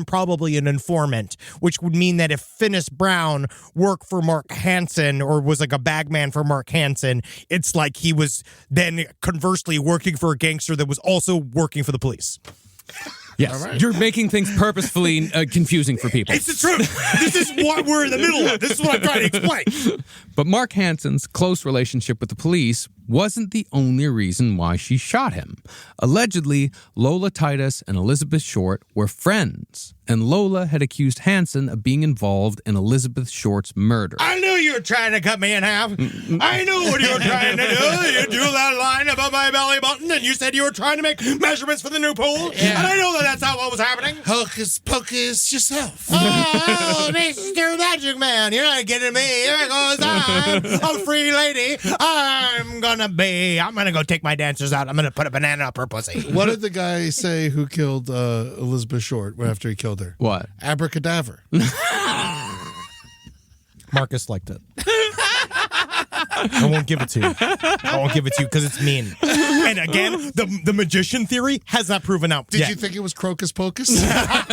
probably an informant, which would mean that if Finis Brown worked for Mark Hansen or was like a bagman for Mark Hansen, it's like he was then conversely working for a gangster that was also working for the police. Yes, You're making things purposefully confusing for people. It's the truth. This is what we're in the middle of. This is what I'm trying to explain. But Mark Hansen's close relationship with the police wasn't the only reason why she shot him. Allegedly, Lola Titus and Elizabeth Short were friends, and Lola had accused Hansen of being involved in Elizabeth Short's murder. I knew you were trying to cut me in half. I knew what you were trying to do. You drew that line above my belly button, and you said you were trying to make measurements for the new pool. Yeah. And I know that's not what was happening. Hocus pocus yourself. Oh, Mr. Magic Man, you're not getting me. Here goes I'm a free lady. I'm gonna go take my dancers out. I'm gonna put a banana up her pussy. What did the guy say who killed Elizabeth Short after he killed her? What? Abracadabra. Marcus liked it. I won't give it to you. I won't give it to you because it's mean. And again, the magician theory has not proven out. Did you think it was Crocus Pocus? That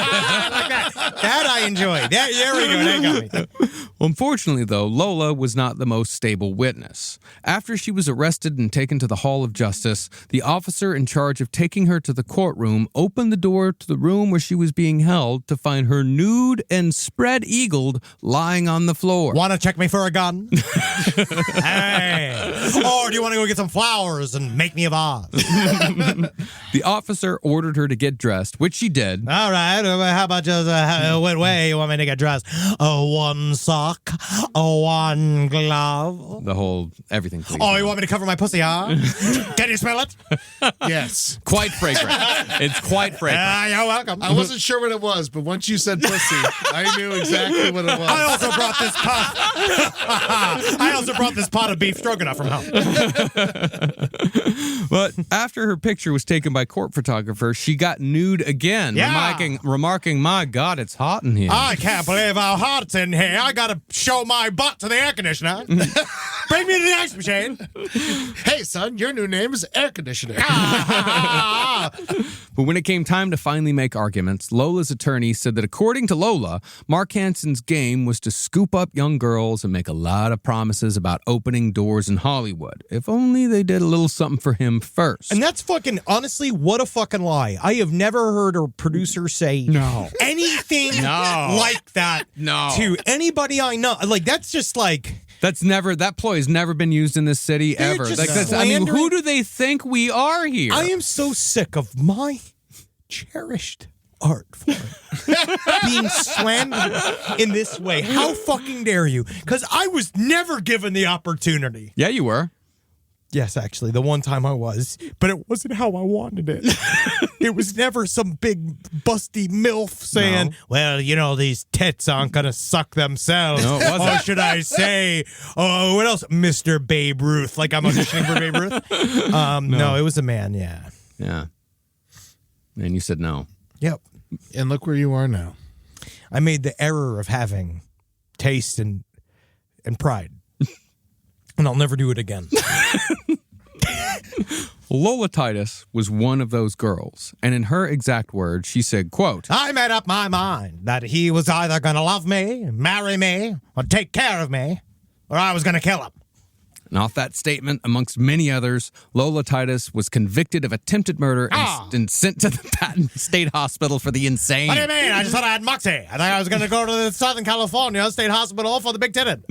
I enjoyed. There we go. That got me. Unfortunately, though, Lola was not the most stable witness. After she was arrested and taken to the Hall of Justice, the officer in charge of taking her to the courtroom opened the door to the room where she was being held to find her nude and spread-eagled lying on the floor. Want to check me for a gun? Hey. Or do you want to go get some flowers and make me a vase? The officer ordered her to get dressed, which she did. All right. How about just what way you want me to get dressed? One sock, one glove. The whole everything, please. Oh, you want me to cover my pussy, huh? Can you smell it? Yes. Quite fragrant. It's quite fragrant. You're welcome. I wasn't sure what it was, but once you said pussy, I knew exactly what it was. I also brought this pot. I also brought this pot of beef stroganoff from home. But after her picture was taken by court photographers, she got nude again, remarking, "My God, it's hot in here." I can't believe how hot it's in here. I gotta show my butt to the air conditioner. Bring me to the ice machine. Hey, son, your new name is Air Conditioner. But when it came time to finally make arguments, Lola's attorney said that according to Lola, Mark Hansen's game was to scoop up young girls and make a lot of promises about opening doors in Hollywood. If only they did a little something for him first. And that's fucking, honestly, what a fucking lie. I have never heard a producer say anything like that to anybody I know. Like, that's just like... That ploy has never been used in this city ever. Who do they think we are here? I am so sick of my cherished art form being slandered in this way. How fucking dare you? Because I was never given the opportunity. Yeah, you were. Yes, actually, the one time I was, but it wasn't how I wanted it. It was never some big busty MILF saying, well, you know, these tits aren't going to suck themselves. No, it wasn't. Or should I say, oh, what else? Mr. Babe Ruth, like I'm auditioning for Babe Ruth. No, it was a man, yeah. Yeah. And you said no. Yep. And look where you are now. I made the error of having taste and pride. And I'll never do it again. Lola Titus was one of those girls, and in her exact words, she said, quote, I made up my mind that he was either going to love me, marry me, or take care of me, or I was going to kill him. And off that statement, amongst many others, Lola Titus was convicted of attempted murder and sent to the Patton State Hospital for the insane. What do you mean? I just thought I had moxie. I thought I was going to go to the Southern California State Hospital for the big titted.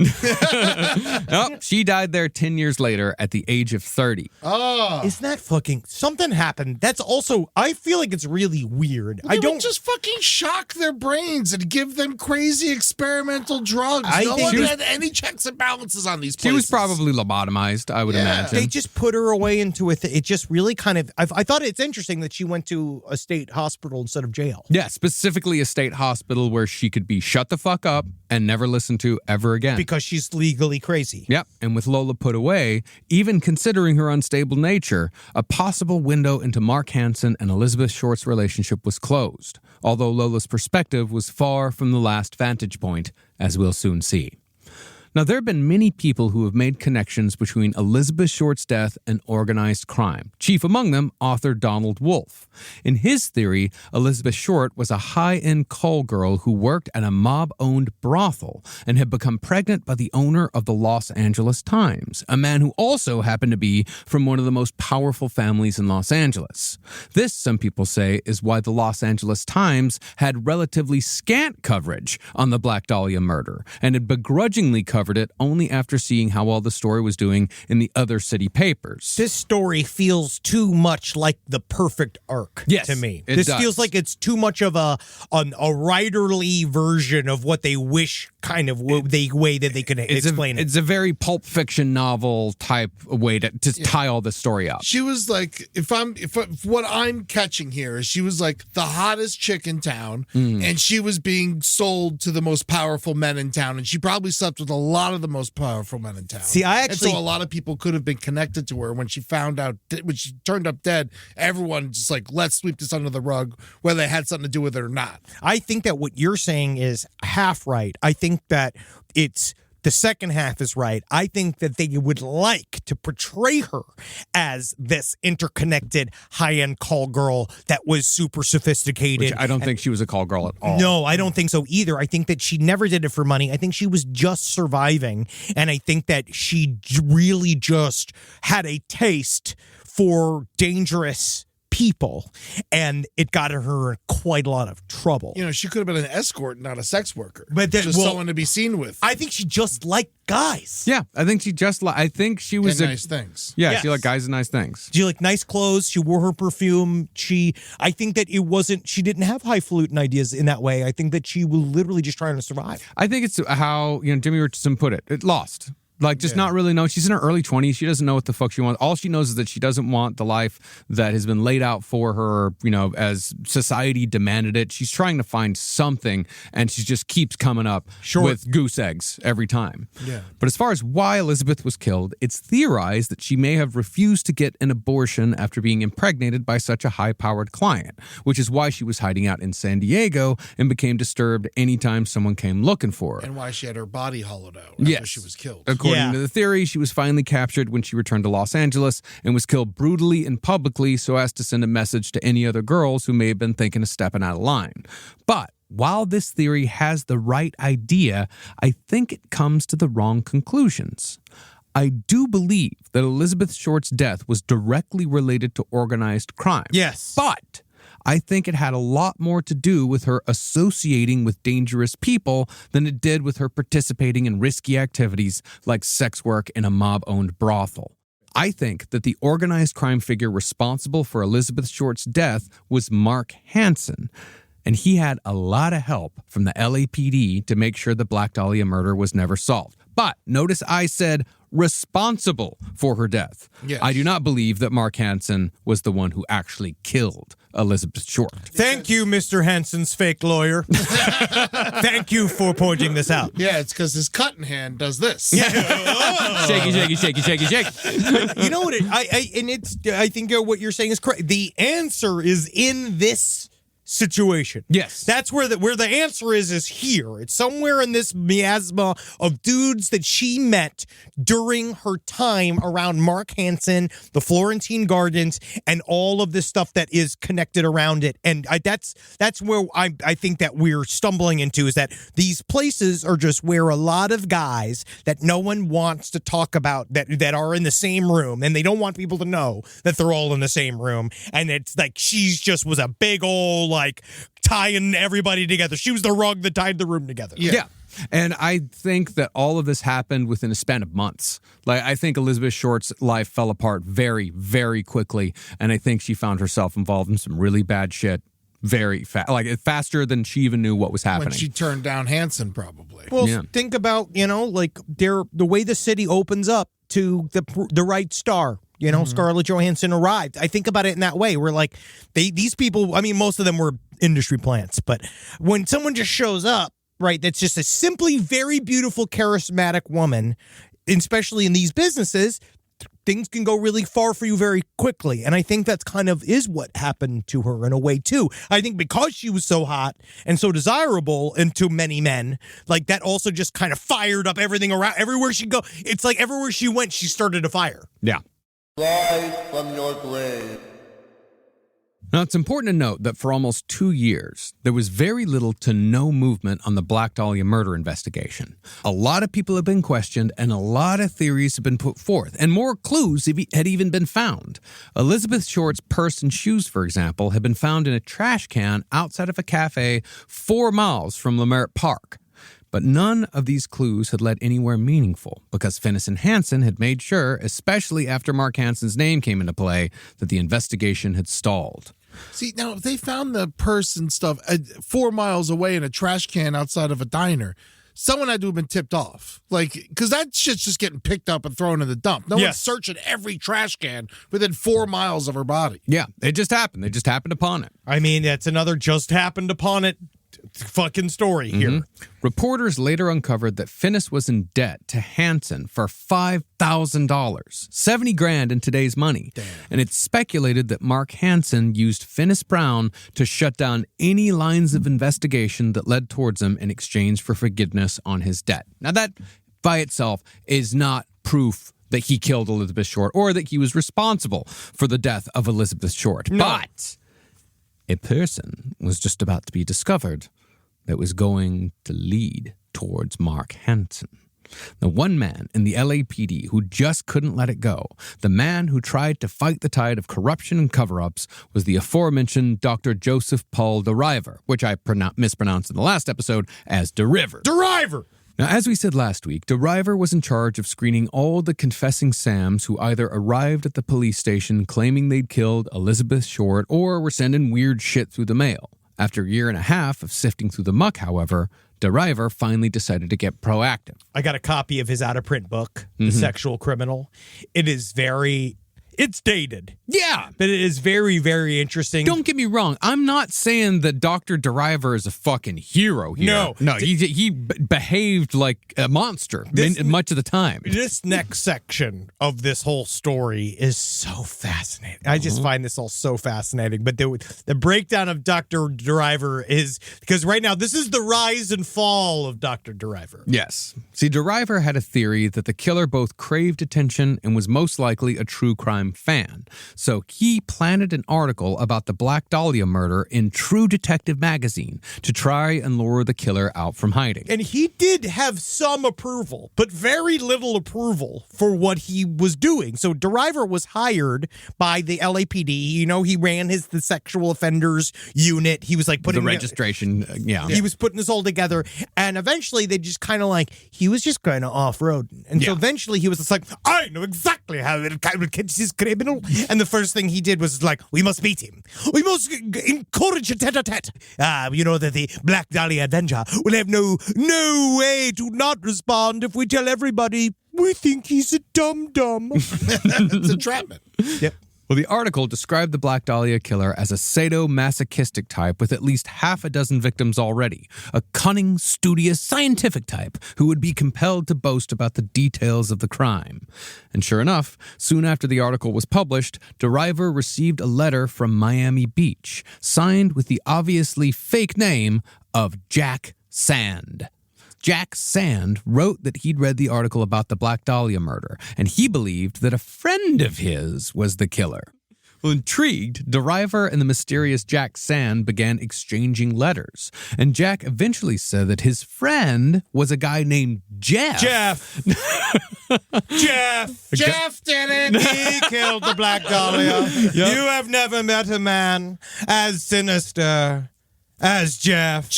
Nope, she died there 10 years later at the age of 30. Isn't that fucking... Something happened. That's also... I feel like it's really weird. I don't just fucking shock their brains and give them crazy experimental drugs. No one had any checks and balances on these places. She was probably lobotomized, I would imagine. They just put her away into it. It just really kind of... I thought it's interesting that she went to a state hospital instead of jail. Yeah, specifically a state hospital where she could be shut the fuck up and never listened to ever again. Because she's legally crazy. Yep, and with Lola put away, even considering her unstable nature, a possible window into Mark Hansen and Elizabeth Short's relationship was closed, although Lola's perspective was far from the last vantage point, as we'll soon see. Now, there have been many people who have made connections between Elizabeth Short's death and organized crime, chief among them author Donald Wolfe. In his theory, Elizabeth Short was a high-end call girl who worked at a mob-owned brothel and had become pregnant by the owner of the Los Angeles Times, a man who also happened to be from one of the most powerful families in Los Angeles. This, some people say, is why the Los Angeles Times had relatively scant coverage on the Black Dahlia murder and had begrudgingly covered it only after seeing how well the story was doing in the other city papers. This story feels too much like the perfect arc to me. This feels like it's too much of a writerly version of what they wish kind of the way that they could explain it. It's a very Pulp Fiction novel type way to tie all the story up. She was like, if what I'm catching here is she was like the hottest chick in town, and she was being sold to the most powerful men in town, and she probably slept with a lot of the most powerful men in town. See, and so a lot of people could have been connected to her when she found out, when she turned up dead. Everyone just like, let's sweep this under the rug, whether they had something to do with it or not. I think that what you're saying is half right. I think that it's the second half is right. I think that they would like to portray her as this interconnected high-end call girl that was super sophisticated. Which I don't think she was a call girl at all. No, I don't think so either. I think that she never did it for money. I think she was just surviving. And I think that she really just had a taste for dangerous people, and it got her in quite a lot of trouble. You know, she could have been an escort, not a sex worker. But just someone to be seen with. I think she just liked guys. Yeah, I think she was nice things. Yeah, she liked guys and nice things. She liked nice clothes. She wore her perfume. I think that she didn't have highfalutin ideas in that way. I think that she was literally just trying to survive. I think it's how, Jimmy Richardson put it. It lost. Like, just not really know. She's in her early 20s. She doesn't know what the fuck she wants. All she knows is that she doesn't want the life that has been laid out for her, as society demanded it. She's trying to find something, and she just keeps coming up with goose eggs every time. Yeah. But as far as why Elizabeth was killed, it's theorized that she may have refused to get an abortion after being impregnated by such a high-powered client, which is why she was hiding out in San Diego and became disturbed anytime someone came looking for her. And why she had her body hollowed out after she was killed. According to the theory, she was finally captured when she returned to Los Angeles and was killed brutally and publicly so as to send a message to any other girls who may have been thinking of stepping out of line. But while this theory has the right idea, I think it comes to the wrong conclusions. I do believe that Elizabeth Short's death was directly related to organized crime. Yes. But I think it had a lot more to do with her associating with dangerous people than it did with her participating in risky activities like sex work in a mob-owned brothel. I think that the organized crime figure responsible for Elizabeth Short's death was Mark Hansen, and he had a lot of help from the LAPD to make sure the Black Dahlia murder was never solved. But notice I said responsible for her death. Yes. I do not believe that Mark Hansen was the one who actually killed Elizabeth Short. Thank you, Mr. Hansen's fake lawyer. Thank you for pointing this out. Yeah, it's because his cutting hand does this. Shaky, shaky, shaky, shaky, shaky. You know what? I think what you're saying is correct. The answer is in this situation. Yes. That's where the answer is here. It's somewhere in this miasma of dudes that she met during her time around Mark Hansen, the Florentine Gardens, and all of this stuff that is connected around it. And that's where I think that we're stumbling into, is that these places are just where a lot of guys that no one wants to talk about that are in the same room, and they don't want people to know that they're all in the same room. And it's like she's just was a big old like tying everybody together. She was the rug that tied the room together. Yeah. And I think that all of this happened within a span of months. Like, I think Elizabeth Short's life fell apart very, very quickly. And I think she found herself involved in some really bad shit very fast, like faster than she even knew what was happening. When she turned down Hansen, probably. Well, think about, like the way the city opens up to the right star. Scarlett Johansson arrived. I think about it in that way. We're like, these people, I mean, most of them were industry plants, but when someone just shows up, right, that's just a simply very beautiful, charismatic woman, especially in these businesses, things can go really far for you very quickly. And I think that's kind of is what happened to her in a way, too. I think because she was so hot and so desirable and to many men, like that also just kind of fired up everything around. Everywhere she go, it's like everywhere she went, she started a fire. Yeah. Rise from your grave. Now, it's important to note that for almost 2 years, there was very little to no movement on the Black Dahlia murder investigation. A lot of people have been questioned, and a lot of theories have been put forth, and more clues had even been found. Elizabeth Short's purse and shoes, for example, had been found in a trash can outside of a cafe 4 miles from Leimert Park. But none of these clues had led anywhere meaningful because Finnis and Hansen had made sure, especially after Mark Hansen's name came into play, that the investigation had stalled. See, now, if they found the purse and stuff 4 miles away in a trash can outside of a diner, someone had to have been tipped off. Like, because that shit's just getting picked up and thrown in the dump. No one's searching every trash can within 4 miles of her body. Yeah, it just happened. They just happened upon it. I mean, that's another just happened upon it fucking story here. Reporters later uncovered that Finnis was in debt to Hansen for $5,000, $70,000 in today's money. Damn. And it's speculated that Mark Hansen used Finnis Brown to shut down any lines of investigation that led towards him in exchange for forgiveness on his debt. Now, that by itself is not proof that he killed Elizabeth Short or that he was responsible for the death of Elizabeth Short. No. But a person was just about to be discovered that was going to lead towards Mark Hansen. The one man in the LAPD who just couldn't let it go, the man who tried to fight the tide of corruption and cover-ups, was the aforementioned Dr. Joseph Paul Deriver, which I mispronounced in the last episode as deriver. Deriver! Now, as we said last week, Deriver was in charge of screening all the confessing Sams who either arrived at the police station claiming they'd killed Elizabeth Short or were sending weird shit through the mail. After a year and a half of sifting through the muck, however, Deriver finally decided to get proactive. I got a copy of his out-of-print book, The Sexual Criminal. It's dated. Yeah. But it is very, very interesting. Don't get me wrong. I'm not saying that Dr. Deriver is a fucking hero here. No, he behaved like a monster much of the time. This next section of this whole story is so fascinating. I just find this all so fascinating. But the breakdown of Dr. Deriver is, because right now, this is the rise and fall of Dr. Deriver. Yes. See, Deriver had a theory that the killer both craved attention and was most likely a true crime fan. So he planted an article about the Black Dahlia murder in True Detective magazine to try and lure the killer out from hiding. And he did have some approval, but very little approval for what he was doing. So Deriver was hired by the LAPD. He ran the sexual offenders unit. He was like putting the registration. He was putting this all together. And eventually they just kind of he was just kind of off-road. And so eventually he was just like, I know exactly how to catch this criminal. And the first thing he did was we must beat him. We must encourage a tete-a-tete. That the Black Dahlia Avenger will have no way to not respond if we tell everybody we think he's a dum-dum. It's entrapment. Yep. Well, the article described the Black Dahlia killer as a sadomasochistic type with at least half a dozen victims already, a cunning, studious, scientific type who would be compelled to boast about the details of the crime. And sure enough, soon after the article was published, Deriver received a letter from Miami Beach, signed with the obviously fake name of Jack Sand. Jack Sand wrote that he'd read the article about the Black Dahlia murder, and he believed that a friend of his was the killer. Well, intrigued, Deriver and the mysterious Jack Sand began exchanging letters, and Jack eventually said that his friend was a guy named Jeff. Jeff did it. He killed the Black Dahlia. Yep. You have never met a man as sinister as Jeff.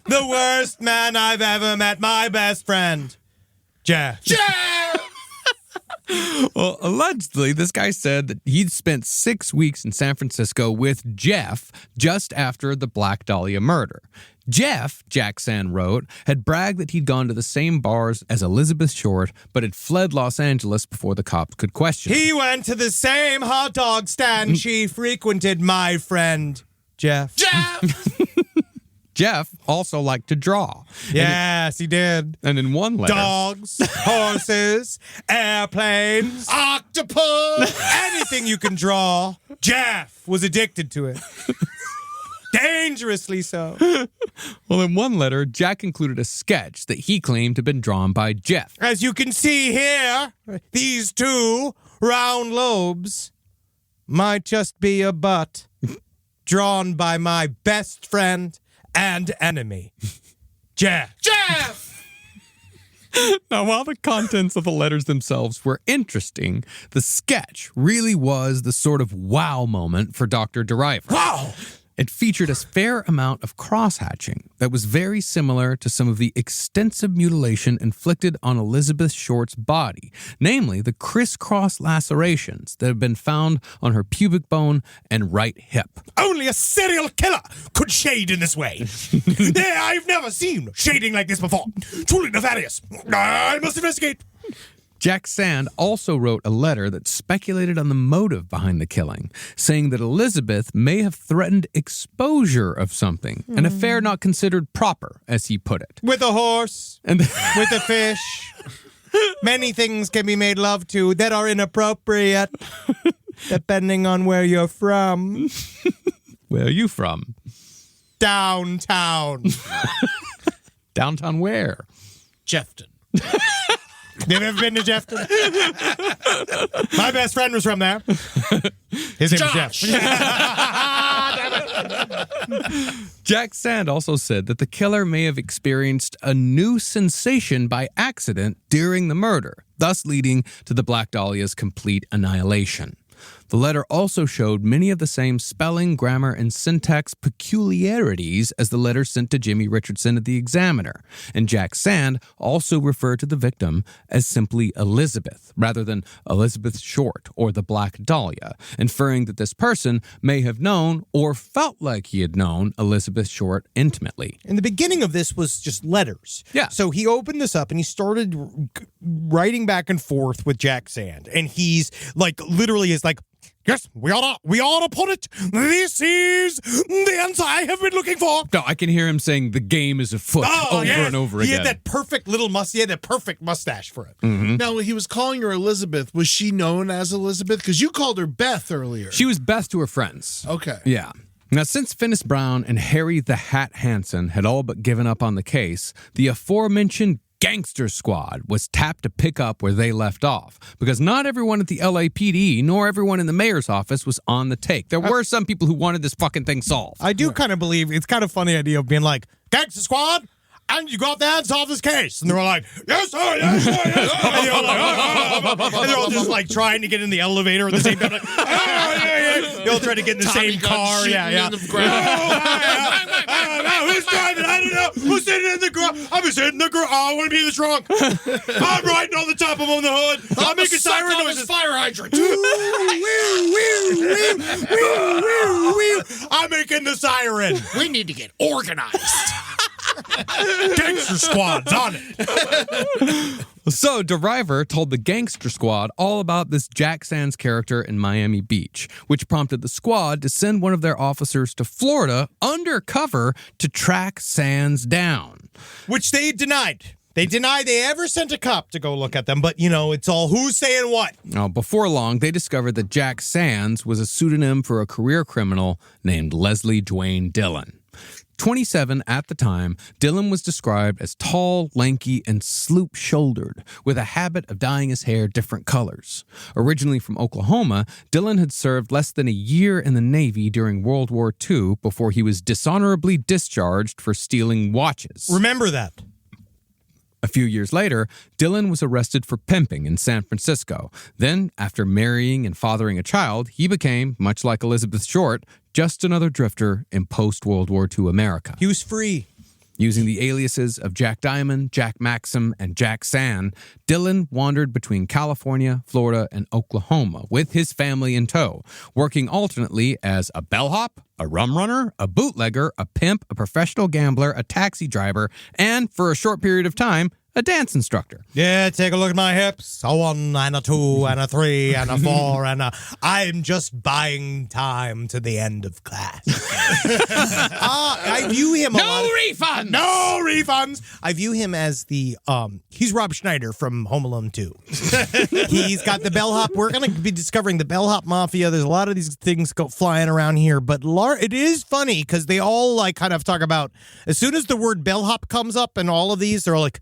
The worst man I've ever met. My best friend, Jeff. Well, allegedly, this guy said that he'd spent 6 weeks in San Francisco with Jeff just after the Black Dahlia murder. Jeff, Jack Sand wrote, had bragged that he'd gone to the same bars as Elizabeth Short, but had fled Los Angeles before the cops could question him. He went to the same hot dog stand she frequented, my friend, Jeff. Jeff also liked to draw. Yes, he did. And in one letter... Dogs, horses, airplanes, octopus, anything you can draw. Jeff was addicted to it. Dangerously so. Well, in one letter, Jack included a sketch that he claimed had been drawn by Jeff. As you can see here, these two round lobes might just be a butt drawn by my best friend and enemy, Jeff. Now, while the contents of the letters themselves were interesting, the sketch really was the sort of wow moment for Dr. Deriver. Wow! It featured a fair amount of cross-hatching that was very similar to some of the extensive mutilation inflicted on Elizabeth Short's body, namely the crisscross lacerations that have been found on her pubic bone and right hip. Only a serial killer could shade in this way. I've never seen shading like this before. Truly nefarious. I must investigate. Jack Sand also wrote a letter that speculated on the motive behind the killing, saying that Elizabeth may have threatened exposure of something, an affair not considered proper, as he put it. With a horse, And with a fish. Many things can be made love to that are inappropriate, depending on where you're from. Where are you from? Downtown. Downtown where? Jefferson. You've ever been to Jefferson? My best friend was from there. His name was Jeff. Jack Sand also said that the killer may have experienced a new sensation by accident during the murder, thus leading to the Black Dahlia's complete annihilation. The letter also showed many of the same spelling, grammar, and syntax peculiarities as the letter sent to Jimmy Richardson at the Examiner, and Jack Sand also referred to the victim as simply Elizabeth, rather than Elizabeth Short or the Black Dahlia, inferring that this person may have known or felt like he had known Elizabeth Short intimately. And the beginning of this was just letters. Yeah. So he opened this up and he started writing back and forth with Jack Sand, and he's like, literally is like, yes, we ought to put it. This is the answer I have been looking for. No, I can hear him saying the game is afoot and over again. He had that perfect little he had that perfect mustache for it. Mm-hmm. Now, when he was calling her Elizabeth, was she known as Elizabeth? Because you called her Beth earlier. She was Beth to her friends. Okay. Yeah. Now, since Finis Brown and Harry the Hat Hansen had all but given up on the case, the aforementioned Gangster Squad was tapped to pick up where they left off, because not everyone at the LAPD nor everyone in the mayor's office was on the take. There were some people who wanted this fucking thing solved. I do kind of believe it's kind of funny idea of being like, Gangster Squad, and you go out there and solve this case. And they were like, yes, sir, yes, sir, yes, sir. And they were like, and they're all just like trying to get in the elevator at the same time. Like, They all trying to get in the same car. Yeah. Who's driving? I don't know. Who's sitting in the car? I'm sitting in the car. I want to be in the trunk. I'm riding on the top. I'm on the hood. I'm making siren noises. Fire hydrant. I'm making the siren. We need to get organized. Gangster Squad's on it. So, Deriver told the Gangster Squad all about this Jack Sands character in Miami Beach, which prompted the squad to send one of their officers to Florida undercover to track Sands down. Which they denied. They denied they ever sent a cop to go look at them, but, it's all who's saying what. Now, before long, they discovered that Jack Sands was a pseudonym for a career criminal named Leslie Dwayne Dillon. 27 at the time, Dillon was described as tall, lanky, and sloop-shouldered, with a habit of dyeing his hair different colors. Originally from Oklahoma, Dillon had served less than a year in the Navy during World War II before he was dishonorably discharged for stealing watches. Remember that. A few years later, Dillon was arrested for pimping in San Francisco. Then, after marrying and fathering a child, he became, much like Elizabeth Short, just another drifter in post-World War II America. He was free. Using the aliases of Jack Diamond, Jack Maxim, and Jack Sand, Dillon wandered between California, Florida, and Oklahoma with his family in tow, working alternately as a bellhop, a rum runner, a bootlegger, a pimp, a professional gambler, a taxi driver, and, for a short period of time, a dance instructor. Yeah, take a look at my hips. A 1 and a 2 and a 3 and a 4 and a... I'm just buying time to the end of class. I view him... No refunds! No refunds! I view him as the... he's Rob Schneider from Home Alone 2. He's got the bellhop. We're going to be discovering the bellhop mafia. There's a lot of these things go flying around here, but it is funny because they all kind of talk about... As soon as the word bellhop comes up in all of these, they're all like...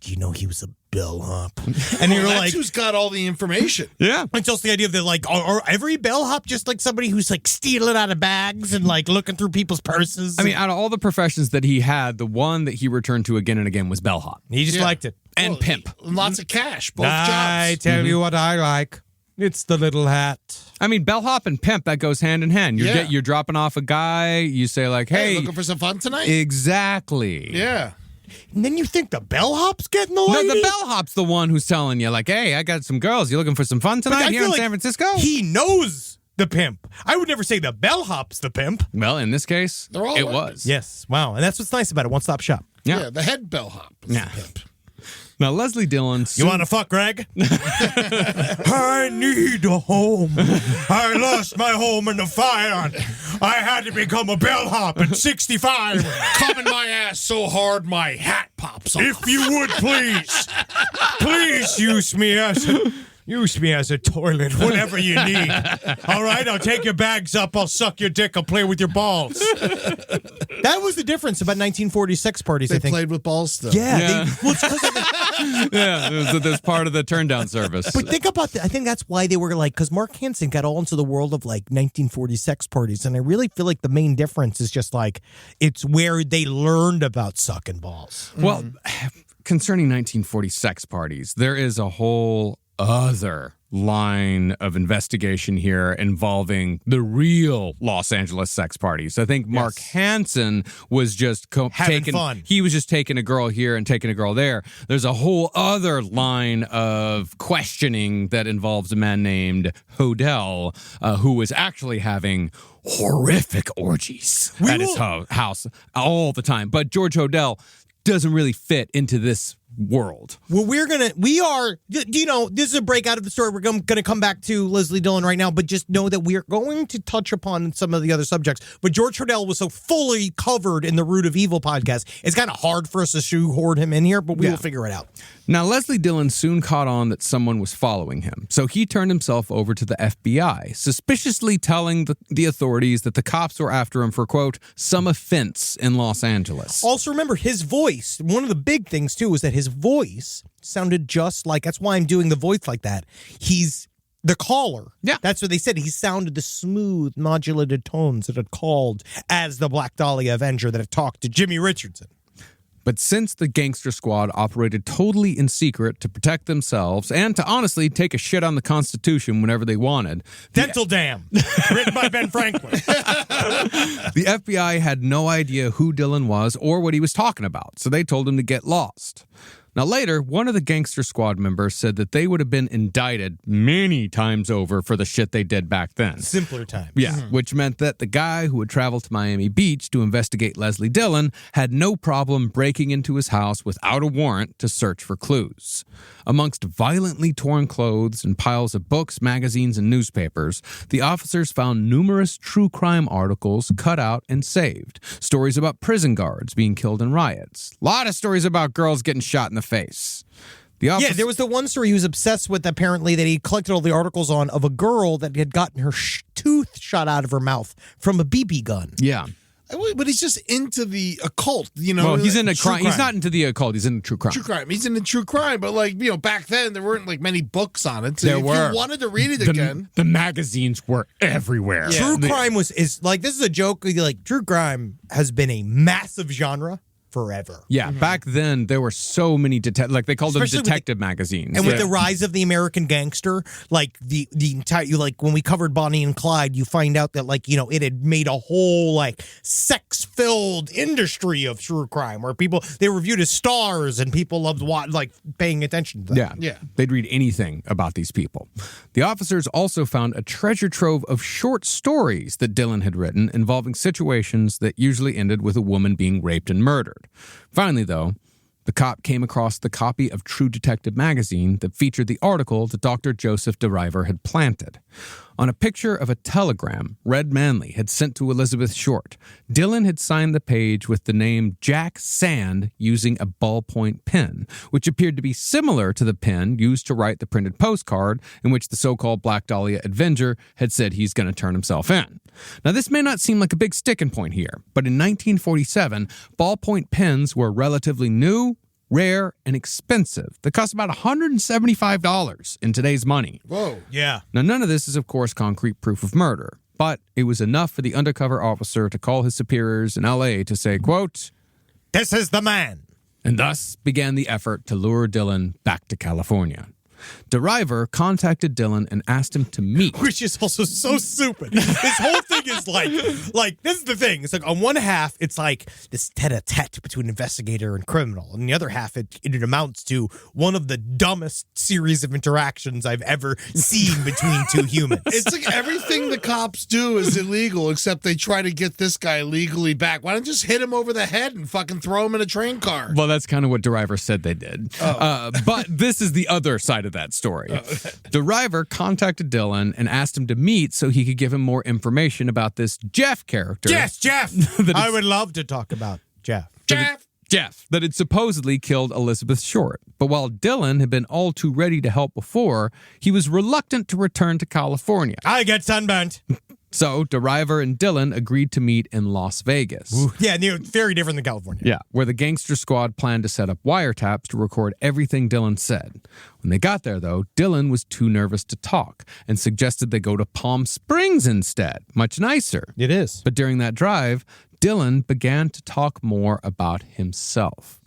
Do you know he was a bellhop? And you're that's like, who's got all the information. Yeah. it's just the idea of are every bellhop just like somebody who's stealing out of bags and looking through people's purses? I mean, out of all the professions that he had, the one that he returned to again and again was bellhop. he just liked it. And pimp. Lots of cash, both I jobs. tell you what I like. It's the little hat. I mean, bellhop and pimp, that goes hand in hand. You're dropping off a guy, you say hey, looking for some fun tonight? Exactly. Yeah. And then you think the bellhop's getting the lady? No, the bellhop's the one who's telling you, hey, I got some girls. You looking for some fun But I tonight here feel in like San Francisco? He knows the pimp. I would never say the bellhop's the pimp. Well, in this case, They're all it like was. Yes. Wow. And that's what's nice about it. One-stop shop. Yeah. The head bellhop is Yeah. the pimp. Now, Leslie Dillon... You want to fuck, Greg? I need a home. I lost my home in the fire. I had to become a bellhop at 65. Coming my ass so hard my hat pops off. If you would, please use me as a toilet whenever you need. All right, I'll take your bags up. I'll suck your dick. I'll play with your balls. That was the difference about 1946 parties, They I think. played with balls still. Yeah. It's 'cause of there's part of the turn down service. But think about that. I think that's why they were because Mark Hansen got all into the world of 1946 parties. And I really feel like the main difference is just it's where they learned about sucking balls. Well, concerning 1946 parties, there is a whole other line of investigation here involving the real Los Angeles sex parties. I think Mark Hansen was just Having fun. He was just taking a girl here and taking a girl there. There's a whole other line of questioning that involves a man named Hodel, who was actually having horrific orgies at his house all the time. But George Hodel doesn't really fit into this world. Well, this is a break out of the story. We're going to come back to Leslie Dillon right now, but just know that we're going to touch upon some of the other subjects. But George Hodel was so fully covered in the Root of Evil podcast, it's kind of hard for us to shoehorn him in here, but we will figure it out. Now, Leslie Dillon soon caught on that someone was following him, so he turned himself over to the FBI, suspiciously telling the authorities that the cops were after him for, quote, some offense in Los Angeles. Also, remember, his voice, one of the big things, too, is that his voice sounded just like, that's why I'm doing the voice like that. He's the caller. Yeah. That's what they said. He sounded the smooth, modulated tones that had called as the Black Dahlia Avenger that had talked to Jimmy Richardson. But since the Gangster Squad operated totally in secret to protect themselves and to honestly take a shit on the Constitution whenever they wanted... Dental Dam, written by Ben Franklin. The FBI had no idea who Dillon was or what he was talking about, so they told him to get lost. Now, later, one of the Gangster Squad members said that they would have been indicted many times over for the shit they did back then. Simpler times. Yeah, which meant that the guy who would travel to Miami Beach to investigate Leslie Dillon had no problem breaking into his house without a warrant to search for clues. Amongst violently torn clothes and piles of books, magazines, and newspapers, the officers found numerous true crime articles cut out and saved. Stories about prison guards being killed in riots. A lot of stories about girls getting shot in the face. Yeah, there was the one story he was obsessed with, apparently, that he collected all the articles on, of a girl that had gotten her tooth shot out of her mouth from a BB gun. Yeah. But he's just into the occult, you know. Well, he's into true crime. He's not into the occult. He's into true crime. True crime. He's into true crime. But, like, you know, back then, there weren't, like, many books on it. So There if were. you wanted to read it again. The magazines were everywhere. True crime is like, this is a joke. Like, true crime has been a massive genre forever. Yeah, back then there were so many like they called Especially them detective magazines. And with the rise of the American gangster, like the entire, like when we covered Bonnie and Clyde, you find out that, like, you know, it had made a whole like sex-filled industry of true crime where people, they were viewed as stars and people loved like paying attention to them. Yeah. They'd read anything about these people. The officers also found a treasure trove of short stories that Dillon had written involving situations that usually ended with a woman being raped and murdered. Finally, though, the cop came across the copy of True Detective magazine that featured the article that Dr. Joseph Deriver had planted. On a picture of a telegram Red Manley had sent to Elizabeth Short, Dillon had signed the page with the name Jack Sand using a ballpoint pen, which appeared to be similar to the pen used to write the printed postcard in which the so-called Black Dahlia Avenger had said he's going to turn himself in. Now, this may not seem like a big sticking point here, but in 1947, ballpoint pens were relatively new, rare, and expensive. They cost about $175 in today's money. Whoa. Yeah. Now, none of this is, of course, concrete proof of murder, but it was enough for the undercover officer to call his superiors in L.A. to say, quote, This is the man. and thus began the effort to lure Dillon back to California. Deriver contacted Dillon and asked him to meet. Which is also so stupid. This whole thing is like this is the thing. It's like on one half, it's like this tete-a-tete between investigator and criminal. On the other half, it amounts to one of the dumbest series of interactions I've ever seen between two humans. It's like everything the cops do is illegal, except they try to get this guy legally back. Why don't you just hit him over the head and fucking throw him in a train car? Well, that's kind of what Deriver said they did. But this is the other side of that story. Deriver contacted Dillon and asked him to meet so he could give him more information about this Jeff character. Yes, Jeff. I would love to talk about Jeff. Jeff, that had supposedly killed Elizabeth Short. But while Dillon had been all too ready to help before, he was reluctant to return to California. I get sunburnt. So Deriver and Dillon agreed to meet in Las Vegas. Yeah, very different than California. Yeah, where the Gangster Squad planned to set up wiretaps to record everything Dillon said. When they got there, though, Dillon was too nervous to talk and suggested they go to Palm Springs instead. Much nicer. It is. But during that drive, Dillon began to talk more about himself.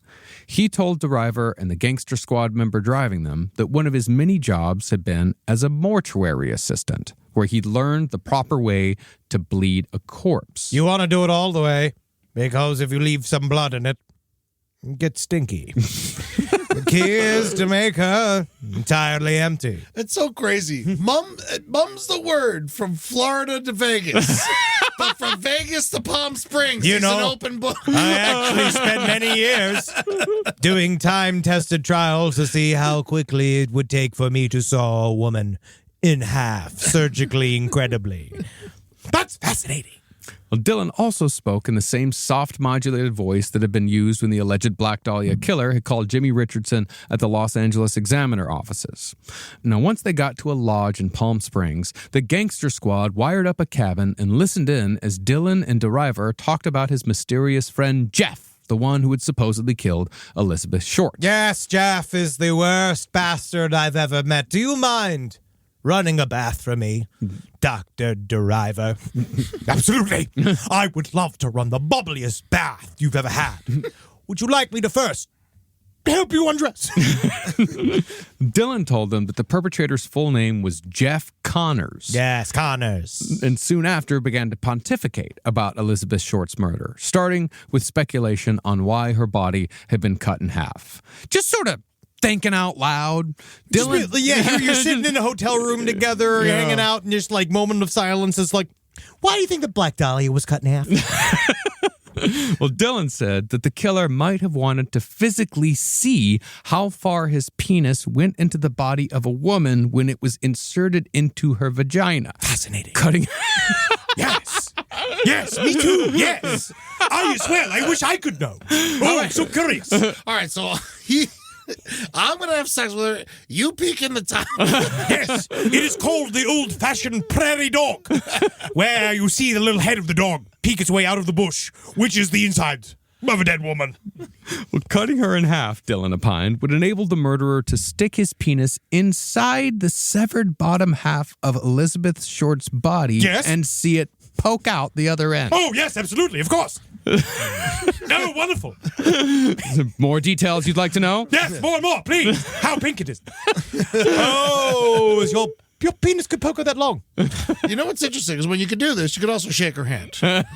He told Deriver and the Gangster Squad member driving them that one of his many jobs had been as a mortuary assistant, where he'd learned the proper way to bleed a corpse. You want to do it all the way, because if you leave some blood in it, it gets stinky. The key is to make her entirely empty. It's so crazy. Mum's the word from Florida to Vegas. But from Vegas to Palm Springs, You it's know, an open book. I actually spent many years doing time-tested trials to see how quickly it would take for me to saw a woman in half, surgically, incredibly. That's fascinating. Well, Dillon also spoke in the same soft modulated voice that had been used when the alleged Black Dahlia killer had called Jimmy Richardson at the Los Angeles Examiner offices. Now, once they got to a lodge in Palm Springs, the Gangster Squad wired up a cabin and listened in as Dillon and Deriver talked about his mysterious friend Jeff, the one who had supposedly killed Elizabeth Short. Yes, Jeff is the worst bastard I've ever met. Do you mind running a bath for me, Dr. Deriver? Absolutely. I would love to run the bubbliest bath you've ever had. Would you like me to first help you undress. Dylan told them that the perpetrator's full name was Jeff Connors. Yes, Connors. And soon after began to pontificate about Elizabeth Short's murder, starting with speculation on why her body had been cut in half. Just sort of thinking out loud. Dylan, you're sitting in a hotel room together, hanging out, and just like moment of silence is like, why do you think that Black Dahlia was cut in half? Well, Dylan said that the killer might have wanted to physically see how far his penis went into the body of a woman when it was inserted into her vagina. Fascinating. Cutting. Yes. Yes, me too. Yes. I as well. I wish I could know. Oh, I'm so curious. All right, so I'm going to have sex with her. You peek in the top. Yes, it is called the old-fashioned prairie dog, where you see the little head of the dog peek its way out of the bush, which is the inside of a dead woman. Well, cutting her in half, Dylan opined, would enable the murderer to stick his penis inside the severed bottom half of Elizabeth Short's body and see it poke out the other end. Oh, yes, absolutely, of course. Oh, wonderful. More details you'd like to know? Yes, more and more, please. How pink it is. Oh, is your penis could poke out that long. You know what's interesting is when you could do this, you could also shake her hand. Have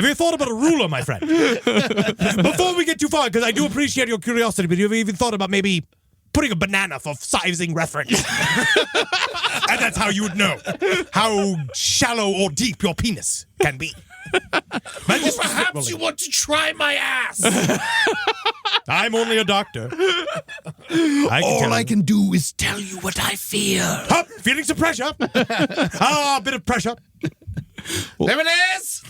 you thought about a ruler, my friend? Before we get too far, because I do appreciate your curiosity, but have you even thought about maybe putting a banana for sizing reference? And that's how you would know how shallow or deep your penis can be. Perhaps you want to try my ass. I'm only a doctor. All I can do is tell you what I feel. Feeling some pressure. A bit of pressure. There it is.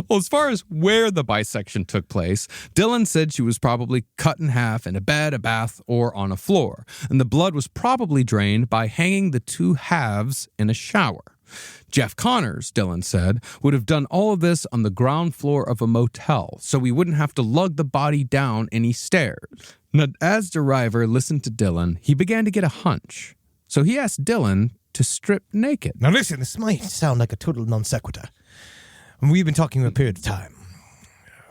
Well, as far as where the bisection took place, Dylan said she was probably cut in half in a bed, a bath, or on a floor, and the blood was probably drained by hanging the two halves in a shower. Jeff Connors, Dylan said, would have done all of this on the ground floor of a motel, so we wouldn't have to lug the body down any stairs. Now, as deriver listened to Dylan, he began to get a hunch. So he asked Dylan to strip naked. Now listen, this might sound like a total non sequitur. We've been talking for a period of time.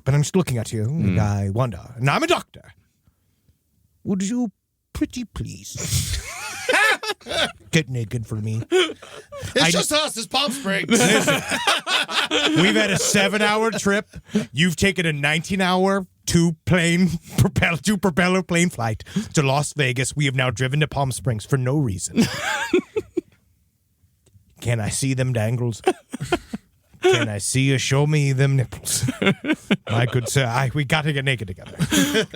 But I'm just looking at you, and I wonder, and I'm a doctor. Would you pretty please get naked for me? It's just us. It's Palm Springs. We've had a 7-hour trip. You've taken a 19-hour two-propeller plane flight to Las Vegas. We have now driven to Palm Springs for no reason. Can I see them dangles? Can I see you show me them nipples? My good sir, we got to get naked together.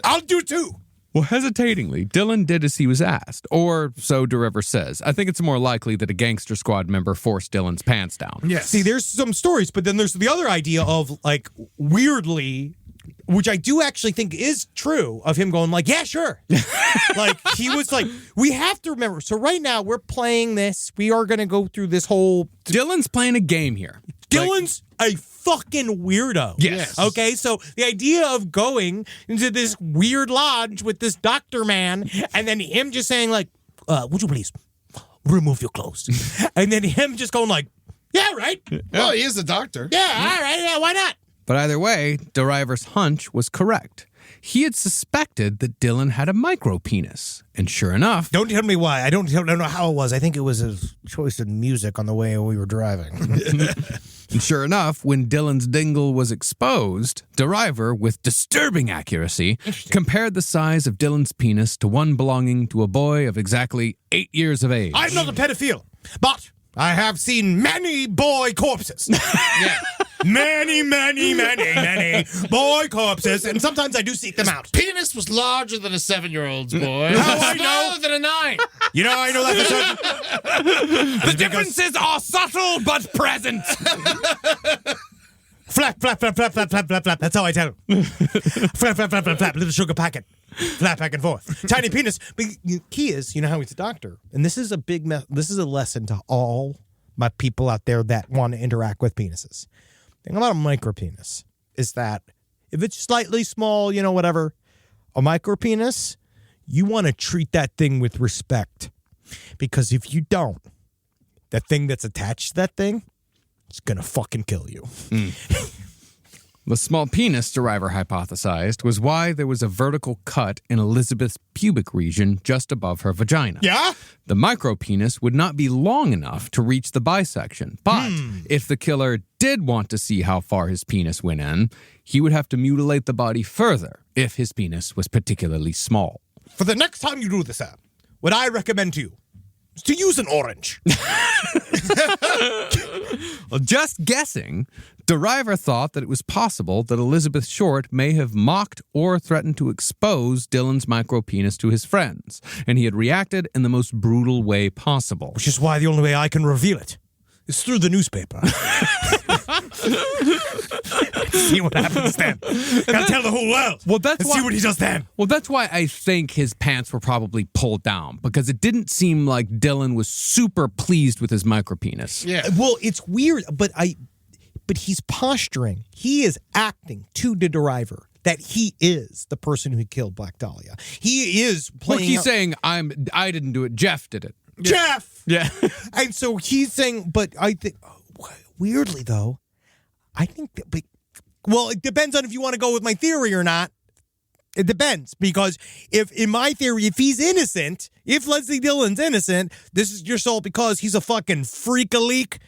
I'll do too. Well, hesitatingly, Dylan did as he was asked, or so deriver says. I think it's more likely that a Gangster Squad member forced Dylan's pants down. Yes. See, there's some stories, but then there's the other idea of, like, weirdly, which I do actually think is true, of him going like, yeah, sure. Like, he was like, we have to remember. So right now, we're playing this. We are going to go through this whole... Dylan's playing a game here. Dylan's a fucking weirdo. Yes. Okay, so the idea of going into this weird lodge with this doctor man, and then him just saying like, would you please remove your clothes? And then him just going like, yeah, right. Well, he is a doctor. Yeah, all right, yeah, why not? But either way, deriver's hunch was correct. He had suspected that Dylan had a micro penis. And sure enough... Don't tell me why. I don't know how it was. I think it was his choice of music on the way we were driving. And sure enough, when Dylan's dingle was exposed, deriver, with disturbing accuracy, compared the size of Dylan's penis to one belonging to a boy of exactly 8 years of age. I'm not a pedophile, but I have seen many boy corpses. Yeah. Many boy corpses, and sometimes I do seek them out. Penis was larger than a 7-year-old's boy. How I know? Smaller than a 9. You know, I know that for certain. The differences are subtle but present. Flap, flap, flap, flap, flap, flap, flap, flap. That's how I tell him. Flap, flap, flap, flap, flap. Little sugar packet. Flap back and forth. Tiny penis. But the key is, you know how he's a doctor. And this is a this is a lesson to all my people out there that want to interact with penises. The thing about a micro penis is that if it's slightly small, you know, whatever, a micro penis, you want to treat that thing with respect. Because if you don't, the thing that's attached to that thing, it's going to fucking kill you. The small penis, Deriver hypothesized, was why there was a vertical cut in Elizabeth's pubic region just above her vagina. Yeah? The micropenis would not be long enough to reach the bisection, but if the killer did want to see how far his penis went in, he would have to mutilate the body further if his penis was particularly small. For the next time you do this, what I recommend to you is to use an orange. Well, just guessing, Deriver thought that it was possible that Elizabeth Short may have mocked or threatened to expose Dylan's micropenis to his friends, and he had reacted in the most brutal way possible. Which is why the only way I can reveal it is through the newspaper. See what happens then. Gotta tell the whole world. Well, that's see what he does then. Well, that's why I think his pants were probably pulled down, because it didn't seem like Dylan was super pleased with his micropenis. Yeah. Well, it's weird, but he's posturing. He is acting to the Deriver that he is the person who killed Black Dahlia. He is playing. Look, he's saying I didn't do it. Jeff did it. Jeff. Yeah. And so he's saying, but I think weirdly though, I think that. Well, it depends on if you want to go with my theory or not. It depends, because in my theory, if he's innocent, if Leslie Dillon's innocent, this is your soul because he's a fucking freak-a-leak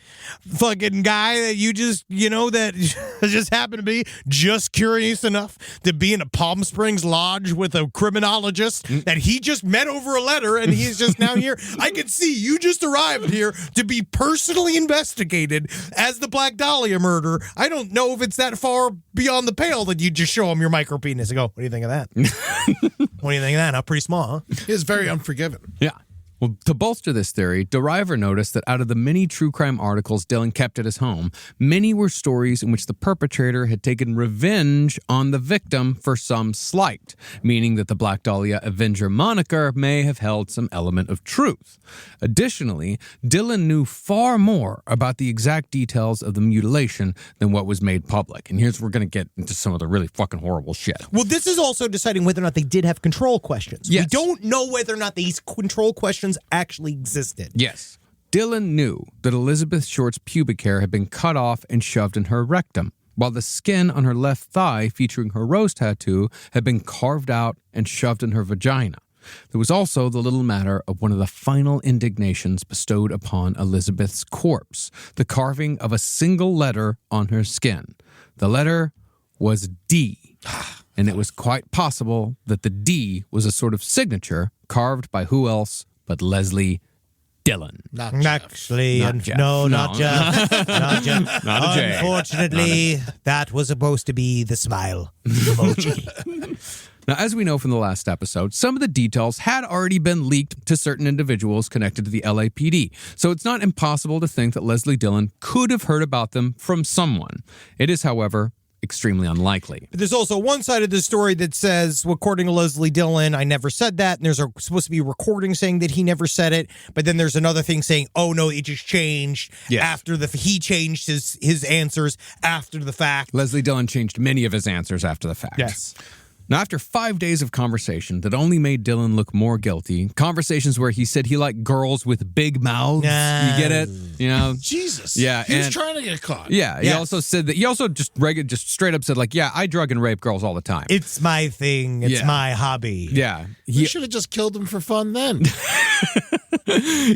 fucking guy that you just, that just happened to be just curious enough to be in a Palm Springs lodge with a criminologist that he just met over a letter and he's just now here. I can see you just arrived here to be personally investigated as the Black Dahlia murder. I don't know if it's that far beyond the pale that you just show him your micropenis and go, what do you think of that? What do you think of that? Not pretty small, huh? He is very unforgiving. Yeah. Well, to bolster this theory, Deriver noticed that out of the many true crime articles Dylan kept at his home, many were stories in which the perpetrator had taken revenge on the victim for some slight, meaning that the Black Dahlia Avenger moniker may have held some element of truth. Additionally, Dylan knew far more about the exact details of the mutilation than what was made public. And here's where we're going to get into some of the really fucking horrible shit. Well, this is also deciding whether or not they did have control questions. Yes. We don't know whether or not these control questions actually existed. Yes. Dylan knew that Elizabeth Short's pubic hair had been cut off and shoved in her rectum, while the skin on her left thigh featuring her rose tattoo had been carved out and shoved in her vagina. There was also the little matter of one of the final indignations bestowed upon Elizabeth's corpse, the carving of a single letter on her skin. The letter was D, and it was quite possible that the D was a sort of signature carved by who else but Leslie Dillon. Not Jeff. Actually, Not Jeff. not Jeff. Not Jeff. Not a J. Unfortunately, that was supposed to be the smile emoji. Now, as we know from the last episode, some of the details had already been leaked to certain individuals connected to the LAPD, so it's not impossible to think that Leslie Dillon could have heard about them from someone. It is, however, extremely unlikely. But there's also one side of the story that says, well, according to Leslie Dillon, I never said that. And there's supposed to be a recording saying that he never said it. But then there's another thing saying, oh, no, it just changed after he changed his answers after the fact. Leslie Dillon changed many of his answers after the fact. Yes. Now, after 5 days of conversation that only made Dylan look more guilty, conversitions where he said he liked girls with big mouths, you get it? You know? Jesus. Yeah. He was trying to get caught. Yeah. He also said that, just straight up said, like, yeah, I drug and rape girls all the time. It's my thing. It's my hobby. Yeah. You should have just killed him for fun then.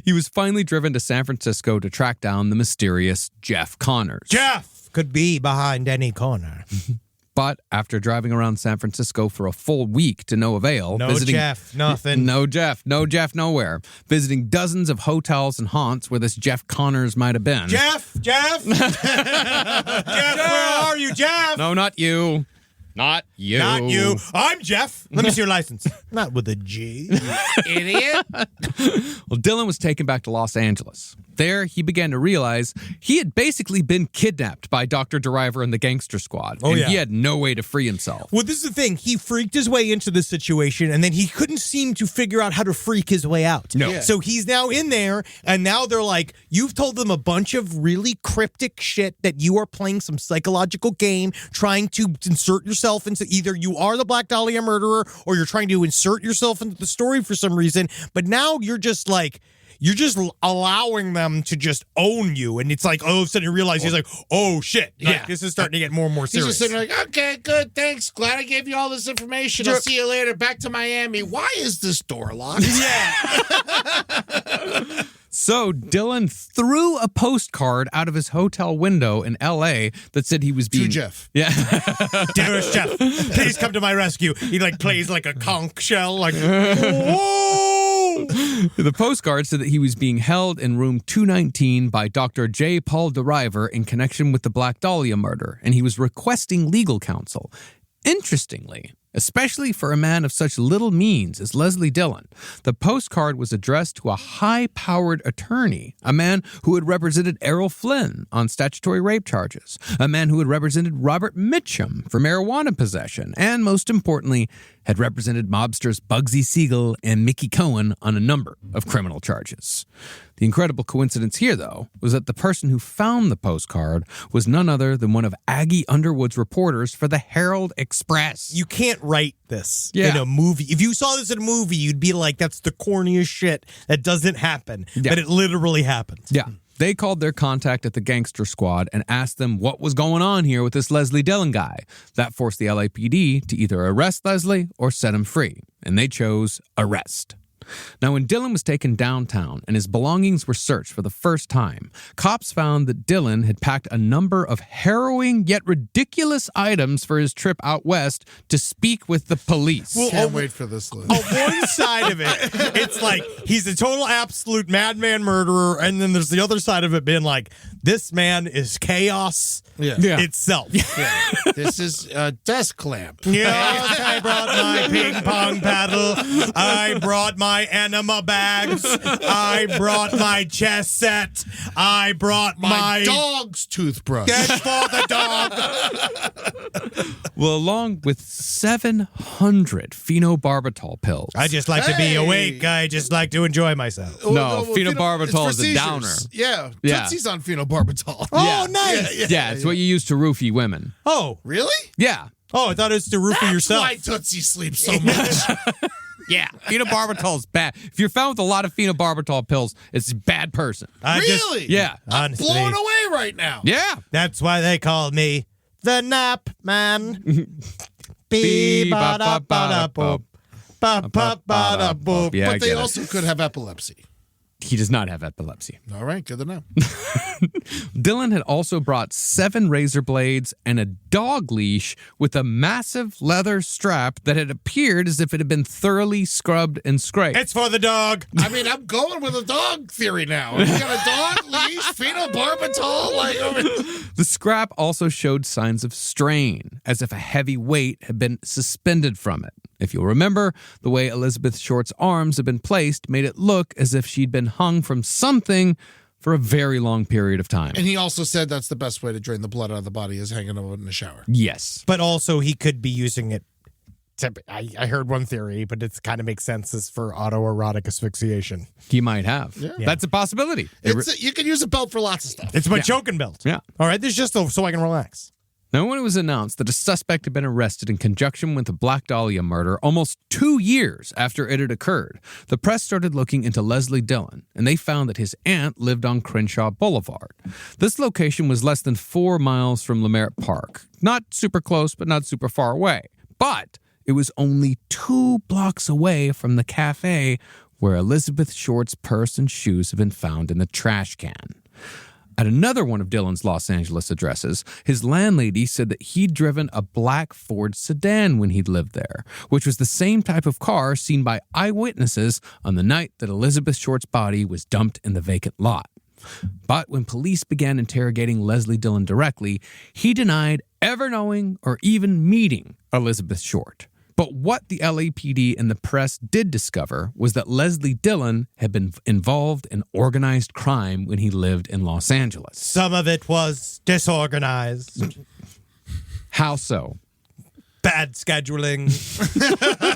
He was finally driven to San Francisco to track down the mysterious Jeff Connors. Jeff could be behind any corner. But after driving around San Francisco for a full week to no avail, No Jeff, nothing. No Jeff, nowhere. Visiting dozens of hotels and haunts where this Jeff Connors might have been. Jeff! Jeff, where are you, Jeff? No, not you. Not you. Not you. I'm Jeff. Let me see your license. Not with a G. Idiot. Well, Dylan was taken back to Los Angeles. There, he began to realize he had basically been kidnapped by Dr. Deriver and the Gangster Squad. And he had no way to free himself. Well, this is the thing. He freaked his way into this situation, and then he couldn't seem to figure out how to freak his way out. No. Yeah. So he's now in there, and now they're like, you've told them a bunch of really cryptic shit that you are playing some psychological game, trying to insert yourself into either you are the Black Dahlia murderer, or you're trying to insert yourself into the story for some reason. But now you're just like, you're just allowing them to just own you. And it's like, all of a sudden you realize he's like, oh, shit. Like, this is starting to get more and more He's serious. just sitting there like, okay, good, thanks. Glad I gave you all this information. I'll see you later. Back to Miami. Why is this door locked? So Dylan threw a postcard out of his hotel window in L.A. that said he was being... To Jeff. Yeah. Dearest Jeff, please come to my rescue. He like plays like a conch shell, like, whoa! The postcard said that he was being held in room 219 by Dr. J. Paul Deriver in connection with the Black Dahlia murder, and he was requesting legal counsel. Interestingly, especially for a man of such little means as Leslie Dillon, the postcard was addressed to a high-powered attorney, a man who had represented Errol Flynn on statutory rape charges, a man who had represented Robert Mitchum for marijuana possession, and most importantly, had represented mobsters Bugsy Siegel and Mickey Cohen on a number of criminal charges. The incredible coincidence here, though, was that the person who found the postcard was none other than one of Aggie Underwood's reporters for the Herald Express. You can't write this Yeah. in a movie. If you saw this in a movie, you'd be like, that's the corniest shit. That doesn't happen. Yeah. But it literally happens. Yeah. They called their contact at the Gangster Squad and asked them what was going on here with this Leslie Dillon guy. That forced the LAPD to either arrest Leslie or set him free. And they chose arrest. Now, when Dillon was taken downtown and his belongings were searched for the first time, cops found that Dillon had packed a number of harrowing yet ridiculous items for his trip out west to speak with the police. Can't wait for this list. On one side of it, it's like he's a total absolute madman murderer, and then there's the other side of it being like, this man is chaos itself. This is a desk lamp. Yes, I brought my ping pong paddle. I brought my enema bags. I brought my chess set. I brought My dog's toothbrush. Get for the dog. Well, along with 700 phenobarbital pills. I just like to be awake. I just like to enjoy myself. No, phenobarbital is a downer. Yeah. Yeah. Tootsie's on phenobarbital. Oh, nice. Yeah, it's what you use to roofie women. Oh, Really? Yeah. oh, I thought it was to roofie yourself. Why Tootsie sleeps so much. Yeah. Phenobarbital is bad. If you're found with a lot of phenobarbital pills, it's a bad person. I just- Really? Yeah. I'm Honestly. blown away right now. Yeah. That's why they call me the Nap Man. Bee-ba-ba-ba-da-boop. Ba-ba-ba-da-boop. Yeah, I But they get it. also could have epilepsy. He does not have epilepsy. All right, good to know. Dylan had also brought 7 razor blades and a dog leash with a massive leather strap that had appeared as if it had been thoroughly scrubbed and scraped. It's for the dog. I mean, I'm going with a dog theory now. You got a dog leash, phenobarbital, like. The scrap also showed signs of strain, as if a heavy weight had been suspended from it. If you'll remember, the way Elizabeth Short's arms had been placed made it look as if she'd been hung from something for a very long period of time. And he also said that's the best way to drain the blood out of the body is hanging out in the shower. Yes. But also, he could be using it. I heard one theory, but it kind of makes sense as for autoerotic asphyxiation. He might have. Yeah. That's a possibility. You can use a belt for lots of stuff. It's my choking belt. Yeah. All right, this is just so I can relax. Now, when it was announced that a suspect had been arrested in conjunction with the Black Dahlia murder almost 2 years after it had occurred, the press started looking into Leslie Dillon, and they found that his aunt lived on Crenshaw Boulevard. This location was less than 4 miles from Leimert Park. Not super close, but not super far away. But it was only 2 blocks away from the cafe where Elizabeth Short's purse and shoes had been found in the trash can. At another one of Dillon's Los Angeles addresses, his landlady said that he'd driven a black Ford sedan when he'd lived there, which was the same type of car seen by eyewitnesses on the night that Elizabeth Short's body was dumped in the vacant lot. But when police began interrogating Leslie Dillon directly, he denied ever knowing or even meeting Elizabeth Short. But what the LAPD and the press did discover was that Leslie Dillon had been involved in organized crime when he lived in Los Angeles. Some of it was disorganized, How so? bad scheduling,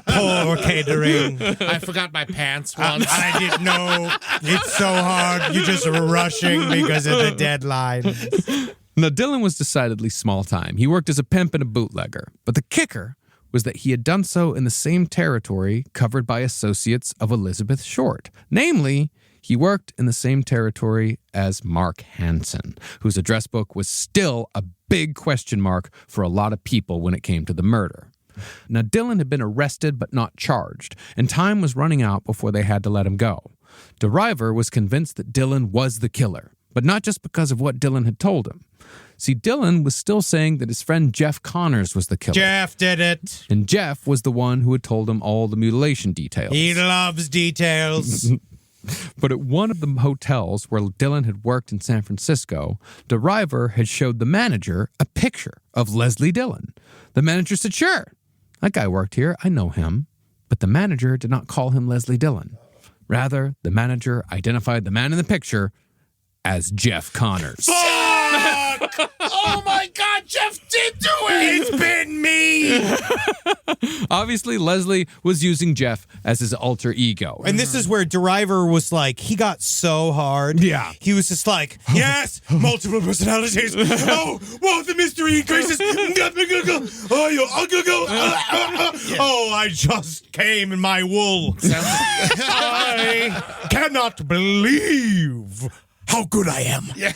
poor catering. I forgot my pants once. I didn't know. It's so hard. You're just rushing because of the deadline. Now, Dillon was decidedly small time. He worked as a pimp and a bootlegger. But the kicker was that he had done so in the same territory covered by associates of Elizabeth Short. Namely, He worked in the same territory as Mark Hansen, whose address book was still a big question mark for a lot of people when it came to the murder. Now, Dylan had been arrested but not charged, and time was running out before they had to let him go. Deriver was convinced that Dylan was the killer, but not just because of what Dylan had told him. See, Dylan was still saying that his friend Jeff Connors was the killer. Jeff did it. And Jeff was the one who had told him all the mutilation details. He loves details. But at one of the hotels where Dylan had worked in San Francisco, Deriver had showed the manager a picture of Leslie Dillon. The manager said, "Sure, that guy worked here. I know him." But the manager did not call him Leslie Dillon. Rather, the manager identified the man in the picture as Jeff Connors. Fuck! Oh my God, Jeff did do it! It's been me! Obviously, Leslie was using Jeff as his alter ego. And this is where Deriver was like, he got so hard. Yeah. He was just like, yes, multiple personalities. Oh, the mystery increases. Oh, I just came in my wool. I cannot believe how good I am. Yeah,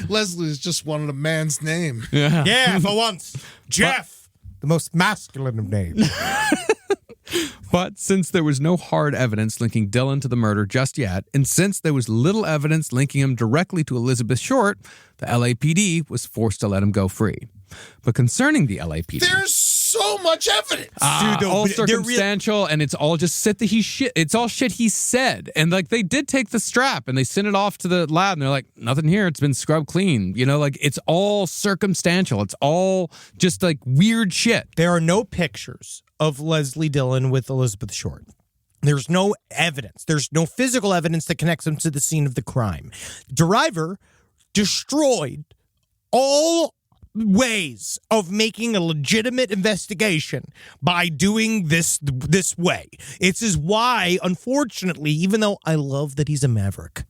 Leslie's just wanted a man's name. Yeah, for once. Jeff, the most masculine of names. But since there was no hard evidence linking Dylan to the murder just yet, and since there was little evidence linking him directly to Elizabeth Short, the LAPD was forced to let him go free. But concerning the LAPD... There's so much evidence. All circumstantial, and it's all just it's all shit he said. And like they did take the strap and they sent it off to the lab and they're like, nothing here, it's been scrubbed clean. You know, like it's all circumstantial. It's all just like weird shit. There are no pictures of Leslie Dillon with Elizabeth Short. There's no evidence. There's no physical evidence that connects him to the scene of the crime. Deriver destroyed all ways of making a legitimate investigation by doing this way. It's is why, unfortunately, even though I love that he's a maverick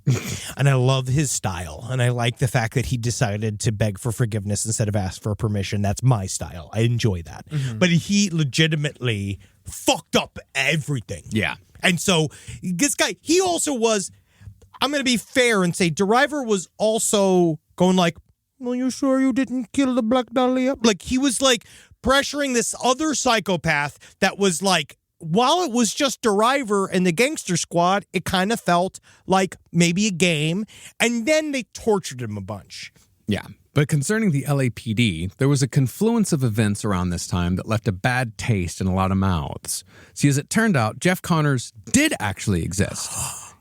and I love his style and I like the fact that he decided to beg for forgiveness instead of ask for permission, that's my style. I enjoy that. Mm-hmm. But he legitimately fucked up everything. Yeah. And so this guy, he also was, I'm going to be fair and say Deriver was also going like, "Are you sure you didn't kill the Black Dahlia?" Like, he was, like, pressuring this other psychopath that was, like, while it was just Deriver and the Gangster Squad, it kind of felt like maybe a game. And then they tortured him a bunch. Yeah. But concerning the LAPD, there was a confluence of events around this time that left a bad taste in a lot of mouths. See, as it turned out, Jeff Connors did actually exist.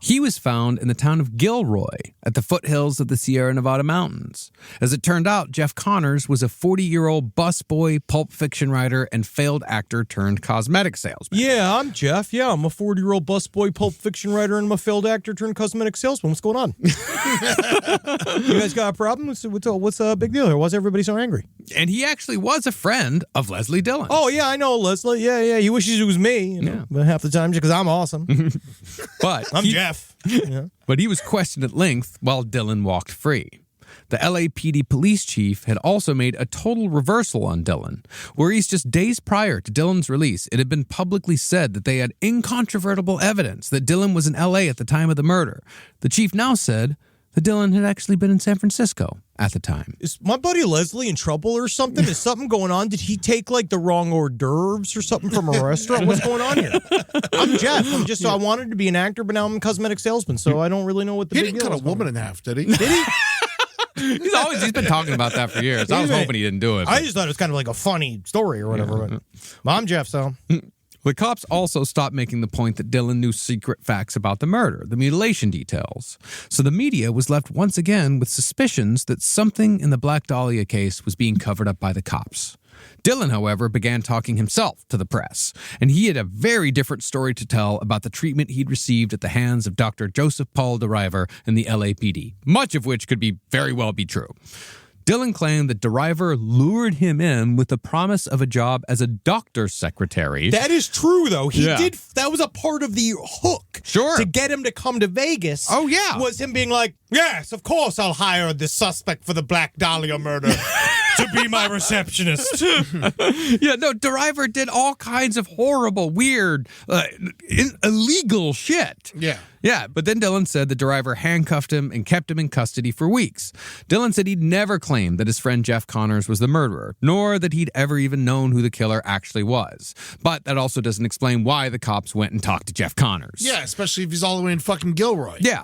He was found in the town of Gilroy at the foothills of the Sierra Nevada mountains. As it turned out, Jeff Connors was a 40-year-old busboy, pulp fiction writer, and failed actor turned cosmetic salesman. Yeah, I'm Jeff. Yeah, I'm a 40-year-old busboy, pulp fiction writer, and I'm a failed actor turned cosmetic salesman. What's going on? You guys got a problem? What's the big deal here? Why's everybody so angry? And he actually was a friend of Leslie Dillon. Oh, yeah, I know Leslie. Yeah. He wishes it was me. You know? Yeah. But half the time, just because I'm awesome. But I'm Jeff. Yeah. But he was questioned at length while Dillon walked free. The LAPD police chief had also made a total reversal on Dillon, where he's just days prior to Dillon's release, it had been publicly said that they had incontrovertible evidence that Dillon was in LA at the time of the murder. The chief now said that Dillon had actually been in San Francisco at the time. Is my buddy Leslie in trouble or something? Is something going on? Did he take like the wrong hors d'oeuvres or something from a restaurant? What's going on here? I'm Jeff. I wanted to be an actor, but now I'm a cosmetic salesman, so I don't really know what the He big didn't deal cut is. a woman in half, did he? Did he? He's been talking about that for years. I was hoping he didn't do it. I just thought it was kind of like a funny story or whatever. But I'm Jeff, so. The cops also stopped making the point that Dillon knew secret facts about the murder, the mutilation details. So the media was left once again with suspicions that something in the Black Dahlia case was being covered up by the cops. Dillon, however, began talking himself to the press, and he had a very different story to tell about the treatment he'd received at the hands of Dr. Joseph Paul Deriver and the LAPD, much of which could very well be true. Dillon claimed that Deriver lured him in with the promise of a job as a doctor's secretary. That is true, though. He Yeah. did. That was a part of the hook. Sure. To get him to come to Vegas. Oh, yeah. Was him being like, yes, of course I'll hire this suspect for the Black Dahlia murder. to be my receptionist. Yeah, no, Deriver did all kinds of horrible, weird, illegal shit. Yeah. Yeah, but then Dylan said the Deriver handcuffed him and kept him in custody for weeks. Dylan said he'd never claimed that his friend Jeff Connors was the murderer, nor that he'd ever even known who the killer actually was. But that also doesn't explain why the cops went and talked to Jeff Connors. Yeah, especially if he's all the way in fucking Gilroy. Yeah.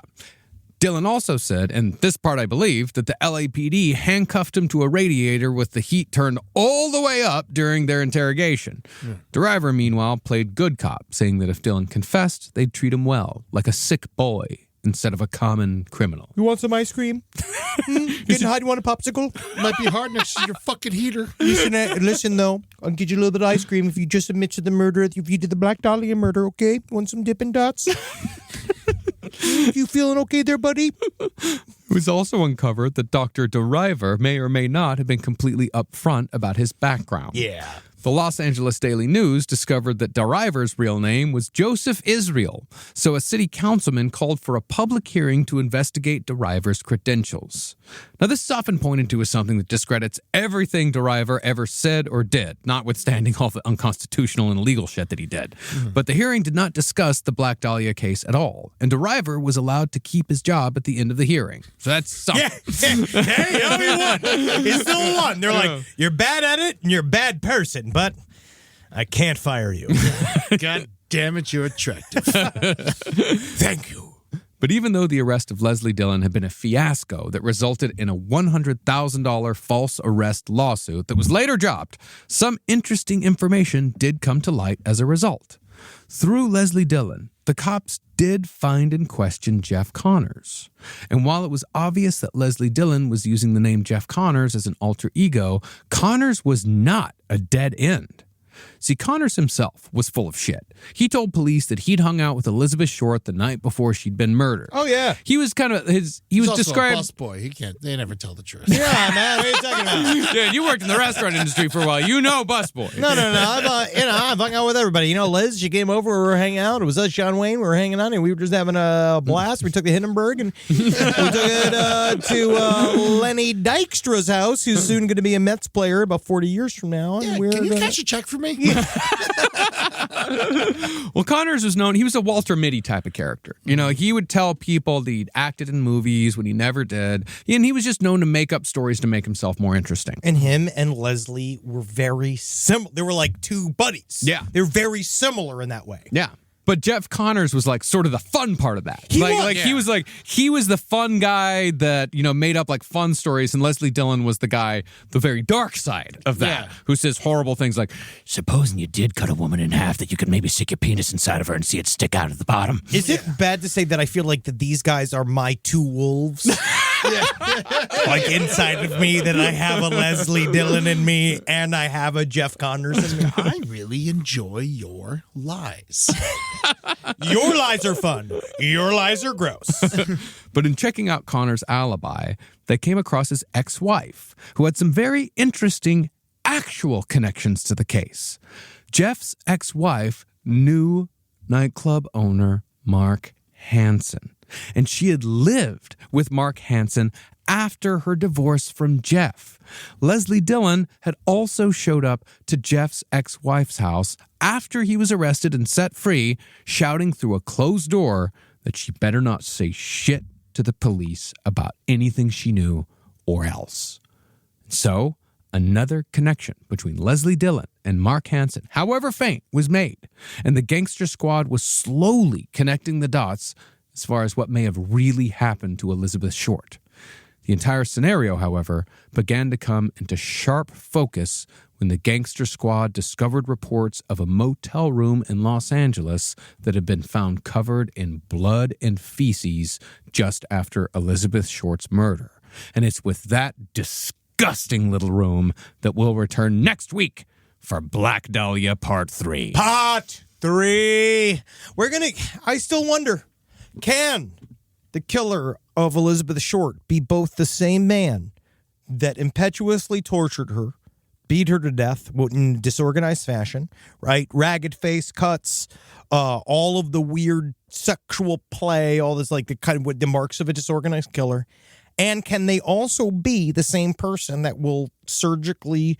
Dylan also said, and this part I believe, that the LAPD handcuffed him to a radiator with the heat turned all the way up during their interrogation. Yeah. Deriver, meanwhile, played good cop, saying that if Dylan confessed, they'd treat him well, like a sick boy, instead of a common criminal. You want some ice cream? Getting hot, you want a popsicle? Might be hard next to your fucking heater. Listen, though, I'll get you a little bit of ice cream if you just admit to the murder, if you did the Black Dahlia murder, okay? Want some Dippin' Dots? You feeling okay there, buddy? It was also uncovered that Dr. Deriver may or may not have been completely upfront about his background. Yeah. The Los Angeles Daily News discovered that Deriver's real name was Joseph Israel, so a city councilman called for a public hearing to investigate Deriver's credentials. Now, this is often pointed to as something that discredits everything Deriver ever said or did, notwithstanding all the unconstitutional and illegal shit that he did. Mm-hmm. But the hearing did not discuss the Black Dahlia case at all, and Deriver was allowed to keep his job at the end of the hearing. So that's something. Yeah. Hey, he won. He still won. They're like, you're bad at it and you're a bad person, but I can't fire you. God damn it, you're attractive. Thank you. But even though the arrest of Leslie Dillon had been a fiasco that resulted in a $100,000 false arrest lawsuit that was later dropped, some interesting information did come to light as a result. Through Leslie Dillon, the cops did find and question Jeff Connors. And while it was obvious that Leslie Dillon was using the name Jeff Connors as an alter ego, Connors was not a dead end. See, Connors himself was full of shit. He told police that he'd hung out with Elizabeth Short the night before she'd been murdered. Oh, yeah. He was kind of He was also described. a bus boy. He can't. They never tell the truth. Yeah, man. What are you talking about? Yeah, you worked in the restaurant industry for a while. You know, busboy. No. I've hung out with everybody. You know, Liz, she came over. We were hanging out. It was us, John Wayne. We were hanging out, and we were just having a blast. We took the Hindenburg, and we took it to Lenny Dykstra's house, who's soon going to be a Mets player about 40 years from now. Yeah, And can you cash a check for me? Well, Connors was known, he was a Walter Mitty type of character. You know, he would tell people that he'd acted in movies when he never did. And he was just known to make up stories to make himself more interesting. And him and Leslie were very similar. They were like two buddies. Yeah. They're very similar in that way. Yeah. But Jeff Connors was like sort of the fun part of that. He was the fun guy that, you know, made up like fun stories, and Leslie Dillon was the guy, the very dark side of that, who says horrible things like, supposing you did cut a woman in half, that you could maybe stick your penis inside of her and see it stick out at the bottom. Is it bad to say that I feel like that these guys are my two wolves? Like inside of me, that I have a Leslie Dillon in me and I have a Jeff Connors in me. I really enjoy your lies. Your lies are fun. Your lies are gross. But in checking out Connor's alibi, they came across his ex-wife, who had some very interesting actual connections to the case. Jeff's ex-wife knew nightclub owner Mark Hansen, and she had lived with Mark Hansen after her divorce from Jeff. Leslie Dillon had also showed up to Jeff's ex-wife's house after he was arrested and set free, shouting through a closed door that she better not say shit to the police about anything she knew or else. So, another connection between Leslie Dillon and Mark Hansen, however faint, was made, and the Gangster Squad was slowly connecting the dots as far as what may have really happened to Elizabeth Short. The entire scenario, however, began to come into sharp focus when the Gangster Squad discovered reports of a motel room in Los Angeles that had been found covered in blood and feces just after Elizabeth Short's murder. And it's with that disgusting little room that we'll return next week for Black Dahlia Part 3. Part 3. I still wonder, can the killer of Elizabeth Short be both the same man that impetuously tortured her, beat her to death in disorganized fashion, right? Ragged face cuts, all of the weird sexual play, all this, like the kind of the marks of a disorganized killer, And can they also be the same person that will surgically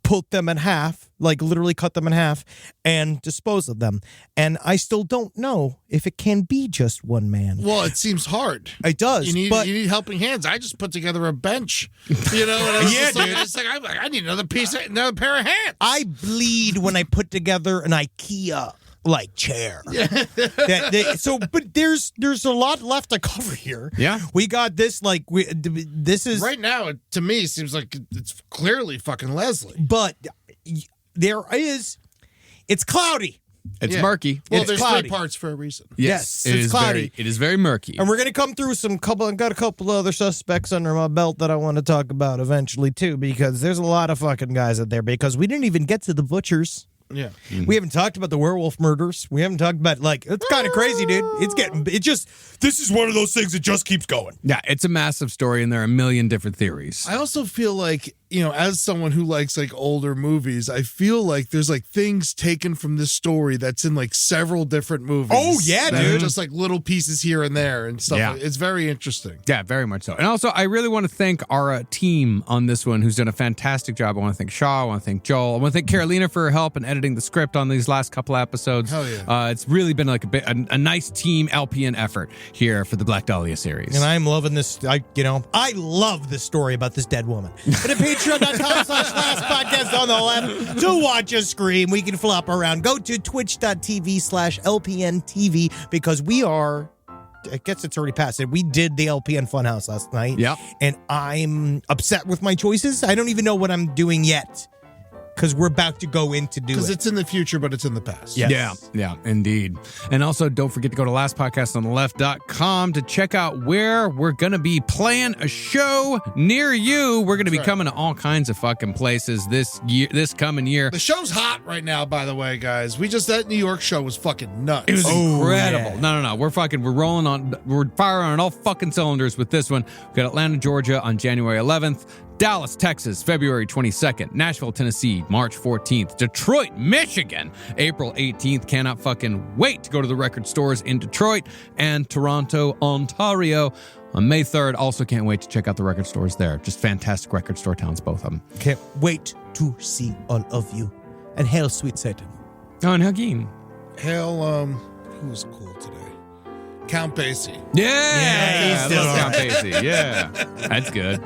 put them in half, like literally cut them in half and dispose of them? And I still don't know if it can be just one man. Well, it seems hard. It does. You need helping hands. I just put together a bench. You know, and I need another pair of hands. I bleed when I put together an IKEA chair. But there's a lot left to cover here. Yeah. We got this this is right now. To me, it seems like it's clearly fucking Leslie. But it's cloudy. It's murky. Well, It's there's cloudy. 3 parts for a reason. Yes, it it's is cloudy. it is very murky. And we're going to come through I got a couple other suspects under my belt that I want to talk about eventually too, because there's a lot of fucking guys out there, because we didn't even get to the butchers. Yeah. We haven't talked about the werewolf murders. We haven't talked about, it's kind of crazy, dude. This is one of those things that just keeps going. Yeah, it's a massive story, and there are a million different theories. I also feel like, as someone who likes older movies, I feel like there's things taken from this story that's in several different movies. Oh, yeah, that are dude. just little pieces here and there and stuff. Yeah. It's very interesting. Yeah, very much so. And also, I really want to thank our team on this one, who's done a fantastic job. I want to thank Shaw. I want to thank Joel. I want to thank Carolina for her help in editing the script on these last couple episodes. Hell yeah. It's really been a nice team LPN effort here for the Black Dahlia series. And I'm loving this. I love this story about this dead woman. But at patreon.com/last podcast on the left to watch us scream. We can flop around. Go to twitch.tv/LPN because we are, I guess it's already past it. We did the LPN Funhouse last night. Yep. And I'm upset with my choices. I don't even know what I'm doing yet, because we're about to go in to do it. Because it's in the future, but it's in the past. Yes. Yeah, indeed. And also, don't forget to go to lastpodcastontheleft.com to check out where we're going to be playing a show near you. We're going to be coming to all kinds of fucking places this coming year. The show's hot right now, by the way, guys. That New York show was fucking nuts. It was incredible. yeah. No. We're firing on all fucking cylinders with this one. We've got Atlanta, Georgia on January 11th. Dallas, Texas, February 22nd. Nashville, Tennessee, March 14th. Detroit, Michigan, April 18th. Cannot fucking wait to go to the record stores in Detroit. And Toronto, Ontario on May 3rd. Also can't wait to check out the record stores there. Just fantastic record store towns, both of them. Can't wait to see all of you. And hail, sweet Satan. Oh, and Hakeem. Hail, who's cool today? Count Basie. Yeah, he's I still love on. Count Basie. Yeah, that's good.